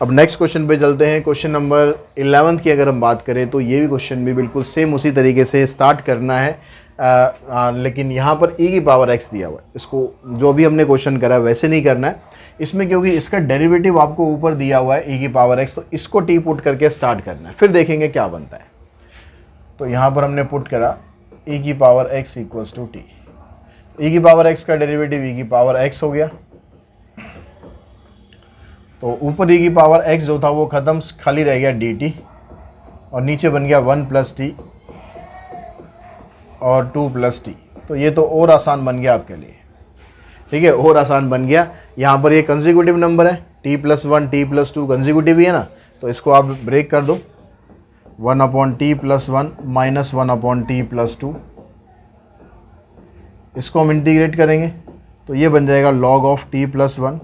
अब नेक्स्ट क्वेश्चन पे चलते हैं। क्वेश्चन नंबर 11 की अगर हम बात करें तो ये भी क्वेश्चन भी बिल्कुल सेम उसी तरीके से स्टार्ट करना है, लेकिन यहाँ पर e की पावर x दिया हुआ है, इसको जो भी हमने क्वेश्चन करा है वैसे नहीं करना है इसमें, क्योंकि इसका डेरिवेटिव आपको ऊपर दिया हुआ है e की पावर x, तो इसको t पुट करके स्टार्ट करना है, फिर देखेंगे क्या बनता है। तो यहाँ पर हमने पुट करा e की power x equals to t, e की पावर x का डेरिवेटिव e की पावर x हो गया, तो ऊपर e की पावर x जो था वो ख़त्म, खाली रह गया dt, और नीचे बन गया 1 प्लस टी और 2 प्लस टी। तो ये तो और आसान बन गया आपके लिए, ठीक है, और आसान बन गया। यहाँ पर ये कंसेक्यूटिव नंबर है, t plus 1 t plus 2 consecutive ही है ना, तो इसको आप ब्रेक कर दो, 1 upon T plus 1 minus 1 upon T plus 2, इसको हम इंटीग्रेट करेंगे तो ये बन जाएगा log of t plus 1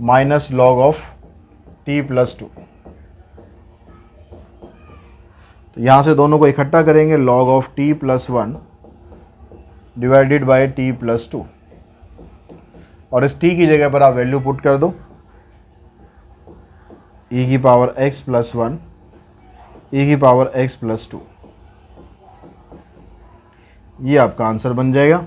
minus log of t plus 2। तो यहाँ से दोनों को इकट्ठा करेंगे, log of t plus 1 divided bye t plus 2, और इस t की जगह पर आप वैल्यू पुट कर दो, e की पावर x प्लस 1 e की पावर x प्लस 2, ये आपका आंसर बन जाएगा।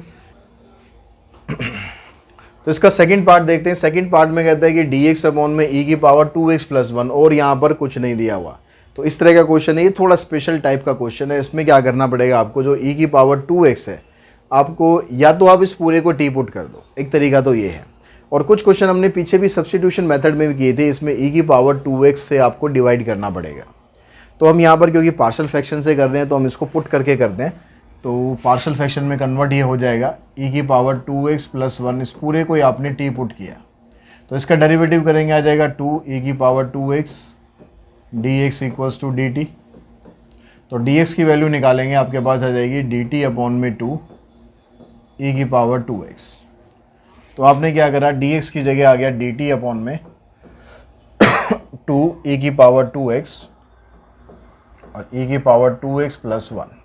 तो इसका सेकंड पार्ट देखते हैं। सेकंड पार्ट में कहता है कि dx अपॉन में e की पावर 2x प्लस 1, और यहाँ पर कुछ नहीं दिया हुआ, तो इस तरह का क्वेश्चन है, ये थोड़ा स्पेशल टाइप का क्वेश्चन है। इसमें क्या करना पड़ेगा आपको, जो e की पावर 2x है आपको, या तो आप इस पूरे को t पुट कर दो, एक तरीका तो ये है, और कुछ क्वेश्चन हमने पीछे भी सब्स्टिट्यूशन मेथड में भी किए थे, इसमें e की पावर 2x से आपको डिवाइड करना पड़ेगा। तो हम यहाँ पर क्योंकि पार्शियल फ्रैक्शन से कर रहे हैं तो हम इसको पुट करके करते हैं, तो पार्शियल फ्रैक्शन में कन्वर्ट ये हो जाएगा e की पावर 2x प्लस 1, इस पूरे को ही आपने t पुट किया, तो इसका डेरिवेटिव करेंगे आ जाएगा 2 e की power 2x dx equals to dt। तो dx की वैल्यू निकालेंगे, आपके पास आ जाएगी dt अपॉन में 2 e की पावर 2x। तो आपने क्या करा, dx की जगह आ गया dt अपॉन में 2 e की पावर 2x और e की पावर 2x प्लस 1।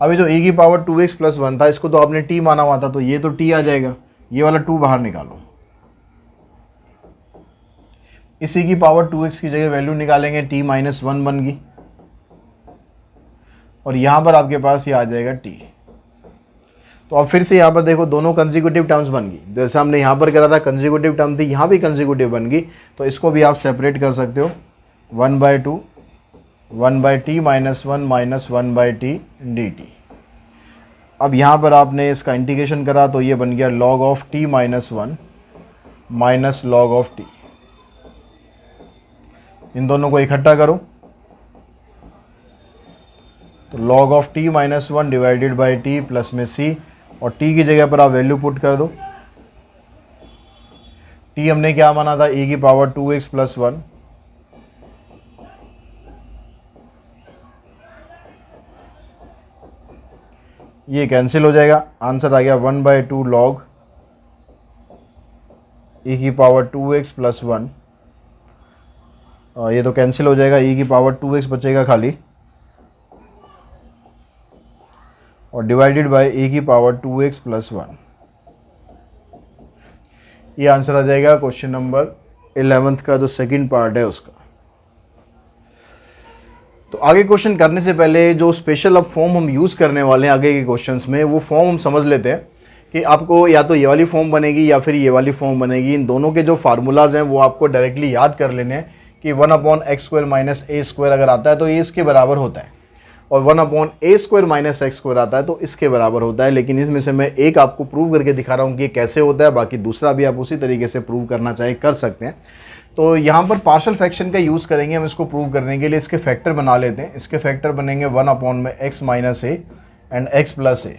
अभी जो e की पावर 2x प्लस 1 था, इसको तो आपने t माना हुआ था, तो ये तो t आ जाएगा, ये वाला 2 बाहर निकालो, इस e की पावर 2x की जगह वैल्यू निकालेंगे, t माइनस 1 बन गई, और यहाँ पर आपके पास ये आ जाएगा t। तो अब फिर से यहाँ पर देखो दोनों कंसेक्यूटिव टर्म्स बन गई, जैसे हमने यहाँ पर करा था कंसेक्यूटिव टर्म थी, यहाँ भी कंसेक्यूटिव बन गई, तो इसको भी आप सेपरेट कर सकते हो, 1/2 1/t minus 1 minus 1/t dt। अब यहाँ पर आपने इसका इंटीग्रेशन करा तो ये बन गया log of t minus 1 minus log of t। इन दोनों को इकट्ठा करो तो log of t minus 1 divided by t plus में c, और t की जगह पर आप वैल्यू पुट कर दो। t हमने क्या माना था, e की पावर 2x प्लस 1, ये कैंसिल हो जाएगा, आंसर आ गया 1/2 लॉग e की पावर 2x प्लस 1। ये तो कैंसिल हो जाएगा, e की पावर 2x बचेगा खाली, और डिवाइडेड बाय e की पावर 2x प्लस 1। ये आंसर आ जाएगा क्वेश्चन नंबर 11th का जो सेकंड पार्ट है उसका। तो आगे क्वेश्चन करने से पहले जो स्पेशल अब फॉर्म हम यूज़ करने वाले हैं आगे के क्वेश्चंस में, वो फॉर्म हम समझ लेते हैं कि आपको या तो ये वाली फॉर्म बनेगी या फिर ये वाली फॉर्म बनेगी। इन दोनों के जो फार्मूलाज हैं वो आपको डायरेक्टली याद कर लेने हैं कि 1/x² माइनस a² अगर आता है तो ये इसके बराबर होता है, और 1/a² माइनस x² आता है तो इसके बराबर होता है। लेकिन इसमें से मैं एक आपको प्रूव करके दिखा रहा हूँ कि कैसे होता है, बाकी दूसरा भी आप उसी तरीके से प्रूव करना चाहे कर सकते हैं। तो यहाँ पर पार्शियल फ्रैक्शन का यूज़ करेंगे हम इसको प्रूव करने के लिए। इसके फैक्टर बना लेते हैं। इसके फैक्टर बनेंगे 1/x minus a and x plus a।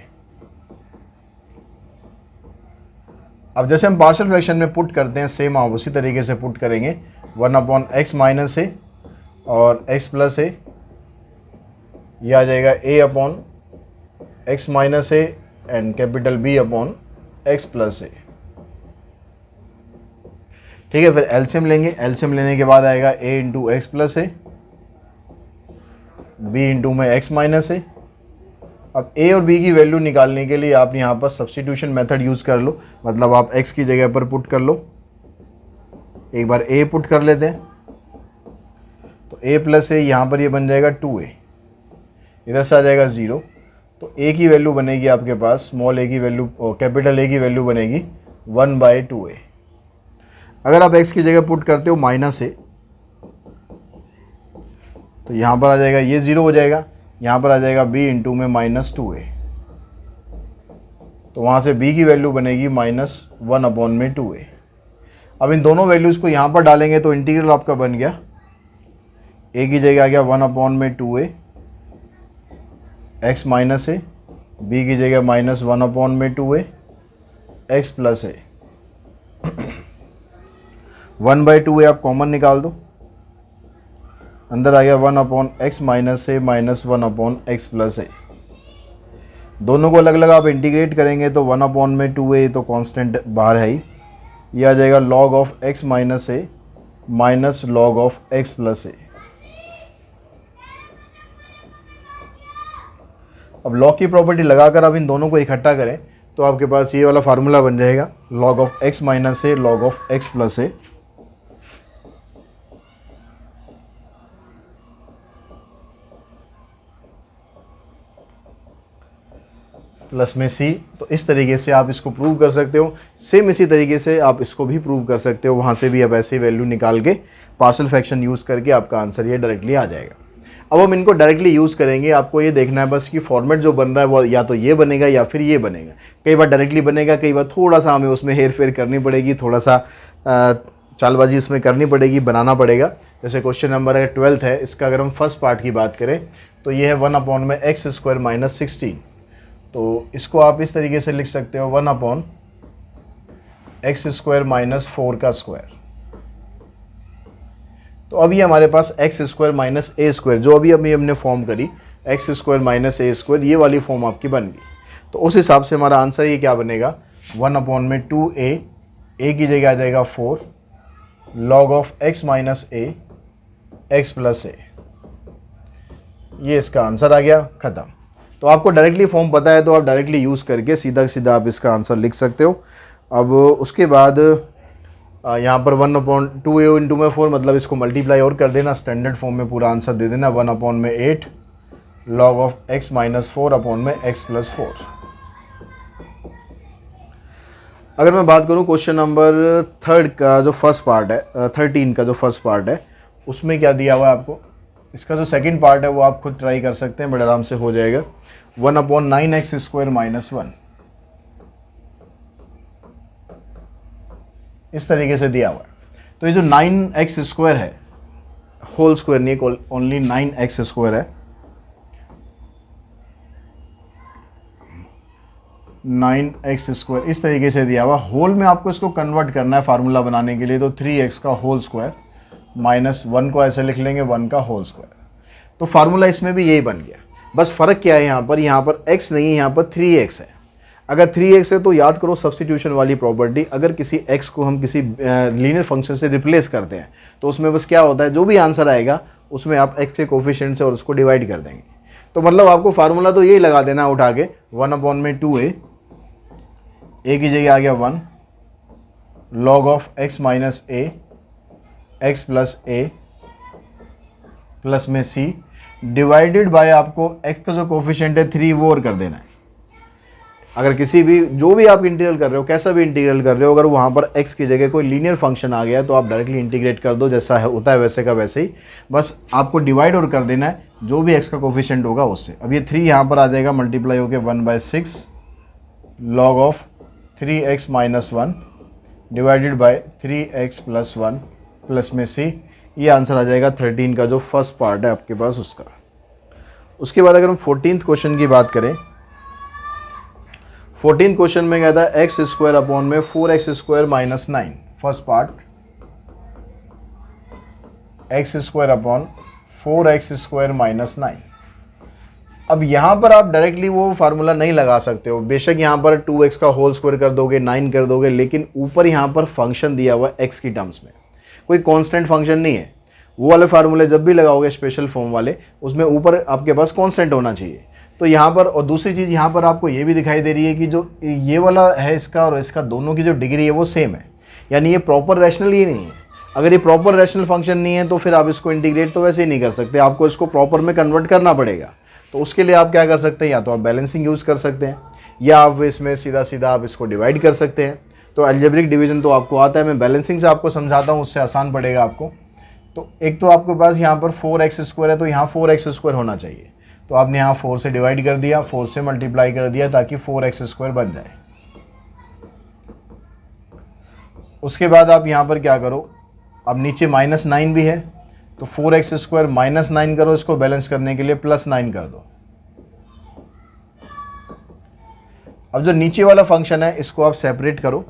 अब जैसे हम पार्शियल फ्रैक्शन में पुट करते हैं सेम आप उसी तरीके से पुट करेंगे 1/x माइनस a और x प्लस a, यह आ जाएगा a/x minus a and capital B/x plus a। ठीक है, फिर एलसीएम लेंगे। एलसीएम लेने के बाद आएगा a into X plus a, b into में x माइनस a। अब a और b की वैल्यू निकालने के लिए आप यहाँ पर सब्स्टिट्यूशन मेथड यूज़ कर लो, मतलब आप x की जगह पर पुट कर लो। एक बार a पुट कर लेते हैं तो a प्लस a यहाँ पर ये बन जाएगा 2a, इधर से आ जाएगा 0। तो a की वैल्यू बनेगी आपके पास, स्मॉल a की वैल्यू कैपिटल A की वैल्यू बनेगी 1/2a। अगर आप x की जगह पुट करते हो माइनस a तो यहाँ पर आ जाएगा ये 0 हो जाएगा, यहाँ पर आ जाएगा b इंटू में माइनस 2a। तो वहाँ से b की वैल्यू बनेगी -1/2a। अब इन दोनों वैल्यूज़ को यहाँ पर डालेंगे तो इंटीग्रल आपका बन गया, a की जगह आ गया 1/2a x minus a, b की जगह -1/2a x plus a। 1/2a आप कॉमन निकाल दो, अंदर आ गया 1/x minus a minus 1/x plus a। दोनों को अलग अलग आप इंटीग्रेट करेंगे तो 1/2a तो कांस्टेंट बाहर है ही, यह आ जाएगा log of x minus a minus log of x plus a। अब लॉग की प्रॉपर्टी लगाकर आप इन दोनों को इकट्ठा करें तो आपके पास ये वाला फार्मूला बन जाएगा log of x minus a log of x plus a। Plus में c। तो इस तरीके से आप इसको प्रूव कर सकते हो। सेम इसी तरीके से आप इसको भी प्रूव कर सकते हो, वहाँ से भी आप ऐसे वैल्यू निकाल के पार्शियल फ्रैक्शन यूज़ करके आपका आंसर ये डायरेक्टली आ जाएगा। अब हम इनको डायरेक्टली यूज़ करेंगे, आपको ये देखना है बस कि फॉर्मेट जो बन रहा है वो या तो ये बनेगा या फिर ये बनेगा। कई बार डायरेक्टली बनेगा, कई बार थोड़ा सा हमें उसमें हेर फेर करनी पड़ेगी, थोड़ा सा चालबाजी उसमें करनी पड़ेगी, बनाना पड़ेगा। जैसे क्वेश्चन नंबर अगर 12th है, इसका अगर हम फर्स्ट पार्ट की बात करें तो ये है 1/x² माइनस 16। तो इसको आप इस तरीके से लिख सकते हो 1/x² माइनस 4 का स्क्वायर। तो अभी हमारे पास x² माइनस a² जो अभी हमने फॉर्म करी x² माइनस a², ये वाली फॉर्म आपकी बन गई। तो उस हिसाब से हमारा आंसर ये क्या बनेगा 1/2a, a की जगह आ जाएगा 4 log of x minus a x plus a। ये इसका आंसर आ गया, ख़त्म। तो आपको डायरेक्टली फॉर्म पता है तो आप डायरेक्टली यूज़ करके सीधा सीधा आप इसका आंसर लिख सकते हो। अब उसके बाद यहाँ पर 1/2a इंटू में 4, मतलब इसको मल्टीप्लाई और कर देना, स्टैंडर्ड फॉर्म में पूरा आंसर दे देना 1/8 log of x minus 4/x plus 4। अगर मैं बात करूँ क्वेश्चन नंबर 3 का जो फर्स्ट पार्ट है, 13 का जो फर्स्ट पार्ट है, उसमें क्या दिया हुआ है आपको। इसका जो सेकंड पार्ट है वो आप खुद ट्राई कर सकते हैं, बड़े आराम से हो जाएगा। 1/9x² माइनस 1 इस तरीके से दिया हुआ है। तो ये जो 9x² है, होल स्क्वायर नहीं, ओनली 9x² है, 9x² इस तरीके से दिया हुआ। होल में आपको इसको कन्वर्ट करना है फार्मूला बनाने के लिए, तो 3x का होल स्क्वायर माइनस 1 को ऐसे लिख लेंगे 1 का होल स्क्वायर। तो फार्मूला इसमें भी यही बन गया। बस फ़र्क क्या है यहाँ पर x नहीं है, यहाँ पर 3x है। अगर 3x है तो याद करो सब्स्टिट्यूशन वाली प्रॉपर्टी, अगर किसी x को हम किसी लीनियर फंक्शन से रिप्लेस करते हैं तो उसमें बस क्या होता है, जो भी आंसर आएगा उसमें आप x के कोफिशिएंट से और उसको डिवाइड कर देंगे। तो मतलब आपको फार्मूला तो यही लगा देना उठा के 1/2a, a की जगह आ गया 1 log of x minus a, x plus a plus में c डिवाइडेड बाय आपको x का जो कोफिशिएंट है 3 वो और कर देना है। अगर किसी भी जो भी आप इंटीग्रल कर रहे हो, कैसा भी इंटीग्रल कर रहे हो, अगर वहाँ पर x की जगह कोई लीनियर फंक्शन आ गया तो आप डायरेक्टली इंटीग्रेट कर दो, जैसा है होता है वैसे का वैसे ही, बस आपको डिवाइड और कर देना है जो भी x का कोफिशिएंट होगा उससे। अब ये 3 यहाँ पर आ जाएगा मल्टीप्लाई होकर 1/6 log of 3x minus 1 divided bye 3x plus 1 plus में c। ये आंसर आ जाएगा 13 का जो फर्स्ट पार्ट है आपके पास उसका। उसके बाद अगर हम 14th क्वेश्चन की बात करें, 14th क्वेश्चन में कहता है एक्स स्क्वायर अपॉन में 4x square minus 9। First part x square upon 4x square minus 9। अब यहाँ पर आप डायरेक्टली वो फार्मूला नहीं लगा सकते हो, बेशक यहाँ पर 2x का होल स्क्वायर कर दोगे 9 कर दोगे, लेकिन ऊपर यहाँ पर फंक्शन दिया हुआ है x की टर्म्स में, कोई कांस्टेंट फंक्शन नहीं है। वो वाले फार्मूले जब भी लगाओगे स्पेशल फॉर्म वाले, उसमें ऊपर आपके पास कांस्टेंट होना चाहिए। तो यहाँ पर, और दूसरी चीज़ यहाँ पर आपको ये भी दिखाई दे रही है कि जो ये वाला है इसका और इसका दोनों की जो डिग्री है वो सेम है, यानी ये प्रॉपर रैशनल ही नहीं है। अगर ये प्रॉपर रैशनल फंक्शन नहीं है तो फिर आप इसको इंटीग्रेट तो वैसे ही नहीं कर सकते, आपको इसको प्रॉपर में कन्वर्ट करना पड़ेगा। तो उसके लिए आप क्या कर सकते हैं, या तो आप बैलेंसिंग यूज़ कर सकते हैं या आप इसमें सीधा सीधा आप इसको डिवाइड कर सकते हैं। तो अलजेब्रिक डिवीजन तो आपको आता है, मैं बैलेंसिंग से आपको समझाता हूँ, उससे आसान पड़ेगा आपको। तो एक तो आपके पास यहाँ पर 4x स्क्वायर है तो यहाँ 4x स्क्वायर होना चाहिए, तो आपने यहाँ 4 से डिवाइड कर दिया, 4 से मल्टीप्लाई कर दिया ताकि 4x स्क्वायर बन जाए। उसके बाद आप यहाँ पर क्या करो, अब नीचे -9 भी है तो 4x स्क्वायर -9 करो, इसको बैलेंस करने के लिए +9 कर दो। अब जो नीचे वाला फंक्शन है इसको आप सेपरेट करो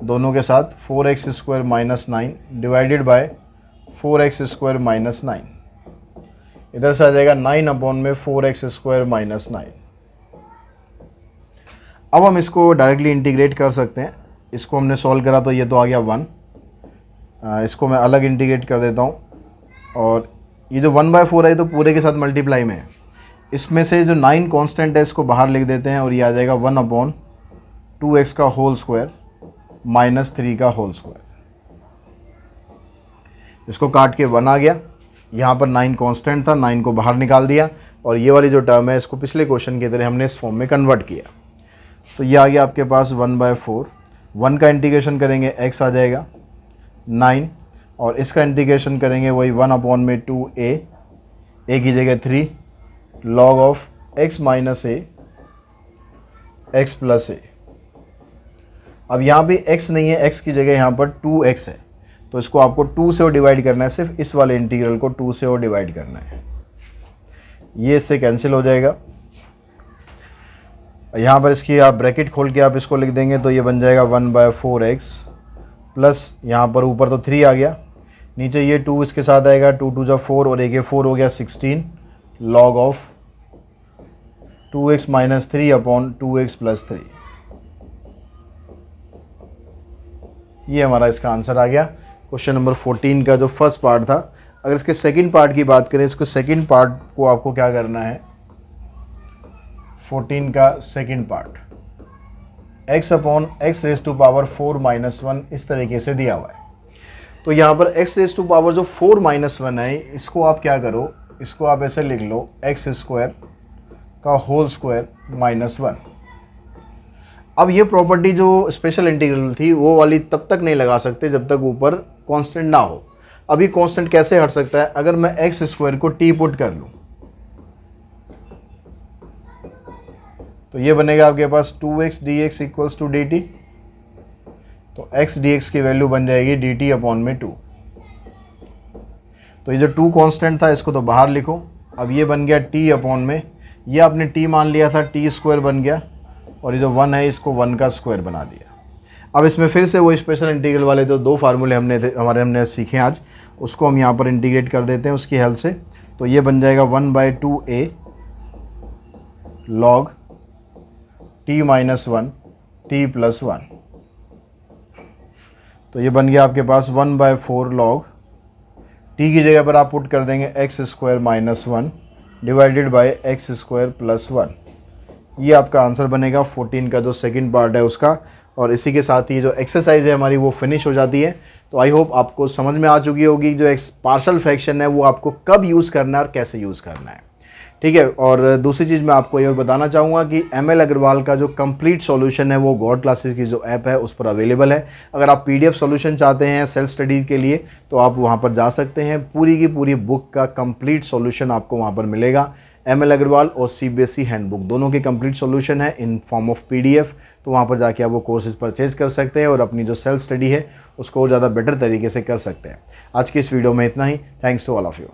दोनों के साथ, 4x square -9 divided by 4x square -9। इधर से आ जाएगा 9 अपॉन में 4x स्क्वायर -9। अब हम इसको डायरेक्टली इंटीग्रेट कर सकते हैं। इसको हमने सॉल्व करा तो ये तो आ गया 1, इसको मैं अलग इंटीग्रेट कर देता हूँ, और ये जो 1/4 है तो पूरे के साथ मल्टीप्लाई में है। इसमें से जो 9 कांस्टेंट है इसको बाहर लिख देते हैं और ये आ जाएगा 1/2x का होल स्क्वायर -3 का होल स्क्वायर। इसको काट के 1 आ गया, यहाँ पर 9 कांस्टेंट था, 9 को बाहर निकाल दिया, और ये वाली जो टर्म है इसको पिछले क्वेश्चन की तरह हमने इस फॉर्म में कन्वर्ट किया। तो ये आ गया आपके पास 1/4, 1 का इंटीग्रेशन करेंगे x आ जाएगा 9, और इसका इंटीग्रेशन करेंगे वही 1/2a, a की जगह 3 log of x minus a x plus a। अब यहाँ भी x नहीं है, x की जगह यहाँ पर 2x है, तो इसको आपको 2 से और डिवाइड करना है, सिर्फ इस वाले इंटीग्रल को 2 से और डिवाइड करना है, ये इससे कैंसिल हो जाएगा। यहाँ पर इसकी आप ब्रैकेट खोल के आप इसको लिख देंगे तो ये बन जाएगा 1/4x प्लस यहाँ पर ऊपर तो 3 आ गया, नीचे ये 2 इसके साथ आएगा, 2 2 4 और 1 4 हो गया 16 log of 2x minus 3 upon 2x plus 3। ये हमारा इसका आंसर आ गया क्वेश्चन नंबर 14 का जो फर्स्ट पार्ट था। अगर इसके सेकंड पार्ट की बात करें, इसको सेकंड पार्ट को आपको क्या करना है, 14 का second part x upon x raise to power 4 minus 1 इस तरीके से दिया हुआ है। तो यहाँ पर x रेज टू पावर जो 4 माइनस 1 है, इसको आप क्या करो, इसको आप ऐसे लिख लो x स्क्वायर का होल स्क्वायर -1। अब ये प्रॉपर्टी जो स्पेशल इंटीग्रल थी वो वाली तब तक नहीं लगा सकते जब तक ऊपर कांस्टेंट ना हो। अभी कांस्टेंट कैसे हट सकता है, अगर मैं x स्क्वायर को t पुट कर लूँ तो ये बनेगा आपके पास 2x dx equals to dt, तो x dx की वैल्यू बन जाएगी dt अपॉन में 2। तो ये जो 2 कांस्टेंट था इसको तो बाहर लिखो। अब ये बन गया t अपॉन में, ये आपने t मान लिया था, t स्क्वायर बन गया, और ये जो 1 है इसको 1 का स्क्वायर बना दिया। अब इसमें फिर से वो स्पेशल इंटीग्रल वाले जो 2 फार्मूले हमने सीखे आज, उसको हम यहाँ पर इंटीग्रेट कर देते हैं उसकी हेल्प से। तो ये बन जाएगा 1/2a log t minus 1 t plus 1। तो ये बन गया आपके पास 1/4 log t की जगह पर आप पुट कर देंगे x square minus 1 divided bye x square plus 1। ये आपका आंसर बनेगा 14 का जो सेकंड पार्ट है उसका। और इसी के साथ ही जो एक्सरसाइज है हमारी वो फिनिश हो जाती है। तो आई होप आपको समझ में आ चुकी होगी जो पार्शियल फ्रैक्शन है वो आपको कब यूज़ करना है और कैसे यूज़ करना है। ठीक है। और दूसरी चीज़ मैं आपको ये और बताना चाहूँगा कि ML अग्रवाल का जो कंप्लीट सॉल्यूशन है वो गॉड क्लासेस की जो ऐप है उस पर अवेलेबल है। अगर आप PDF सॉल्यूशन चाहते हैं सेल्फ स्टडी के लिए तो आप वहाँ पर जा सकते हैं। पूरी की पूरी बुक का कंप्लीट सॉल्यूशन आपको वहाँ पर मिलेगा। ML अग्रवाल और CBSE हैंडबुक दोनों के कंप्लीट सॉल्यूशन है इन फॉर्म ऑफ PDF। तो वहाँ पर जाके आप वो कोर्सेज परचेज कर सकते हैं और अपनी जो सेल्फ स्टडी है उसको ज़्यादा बेटर तरीके से कर सकते हैं। आज की इस वीडियो में इतना ही। Thanks to all of you.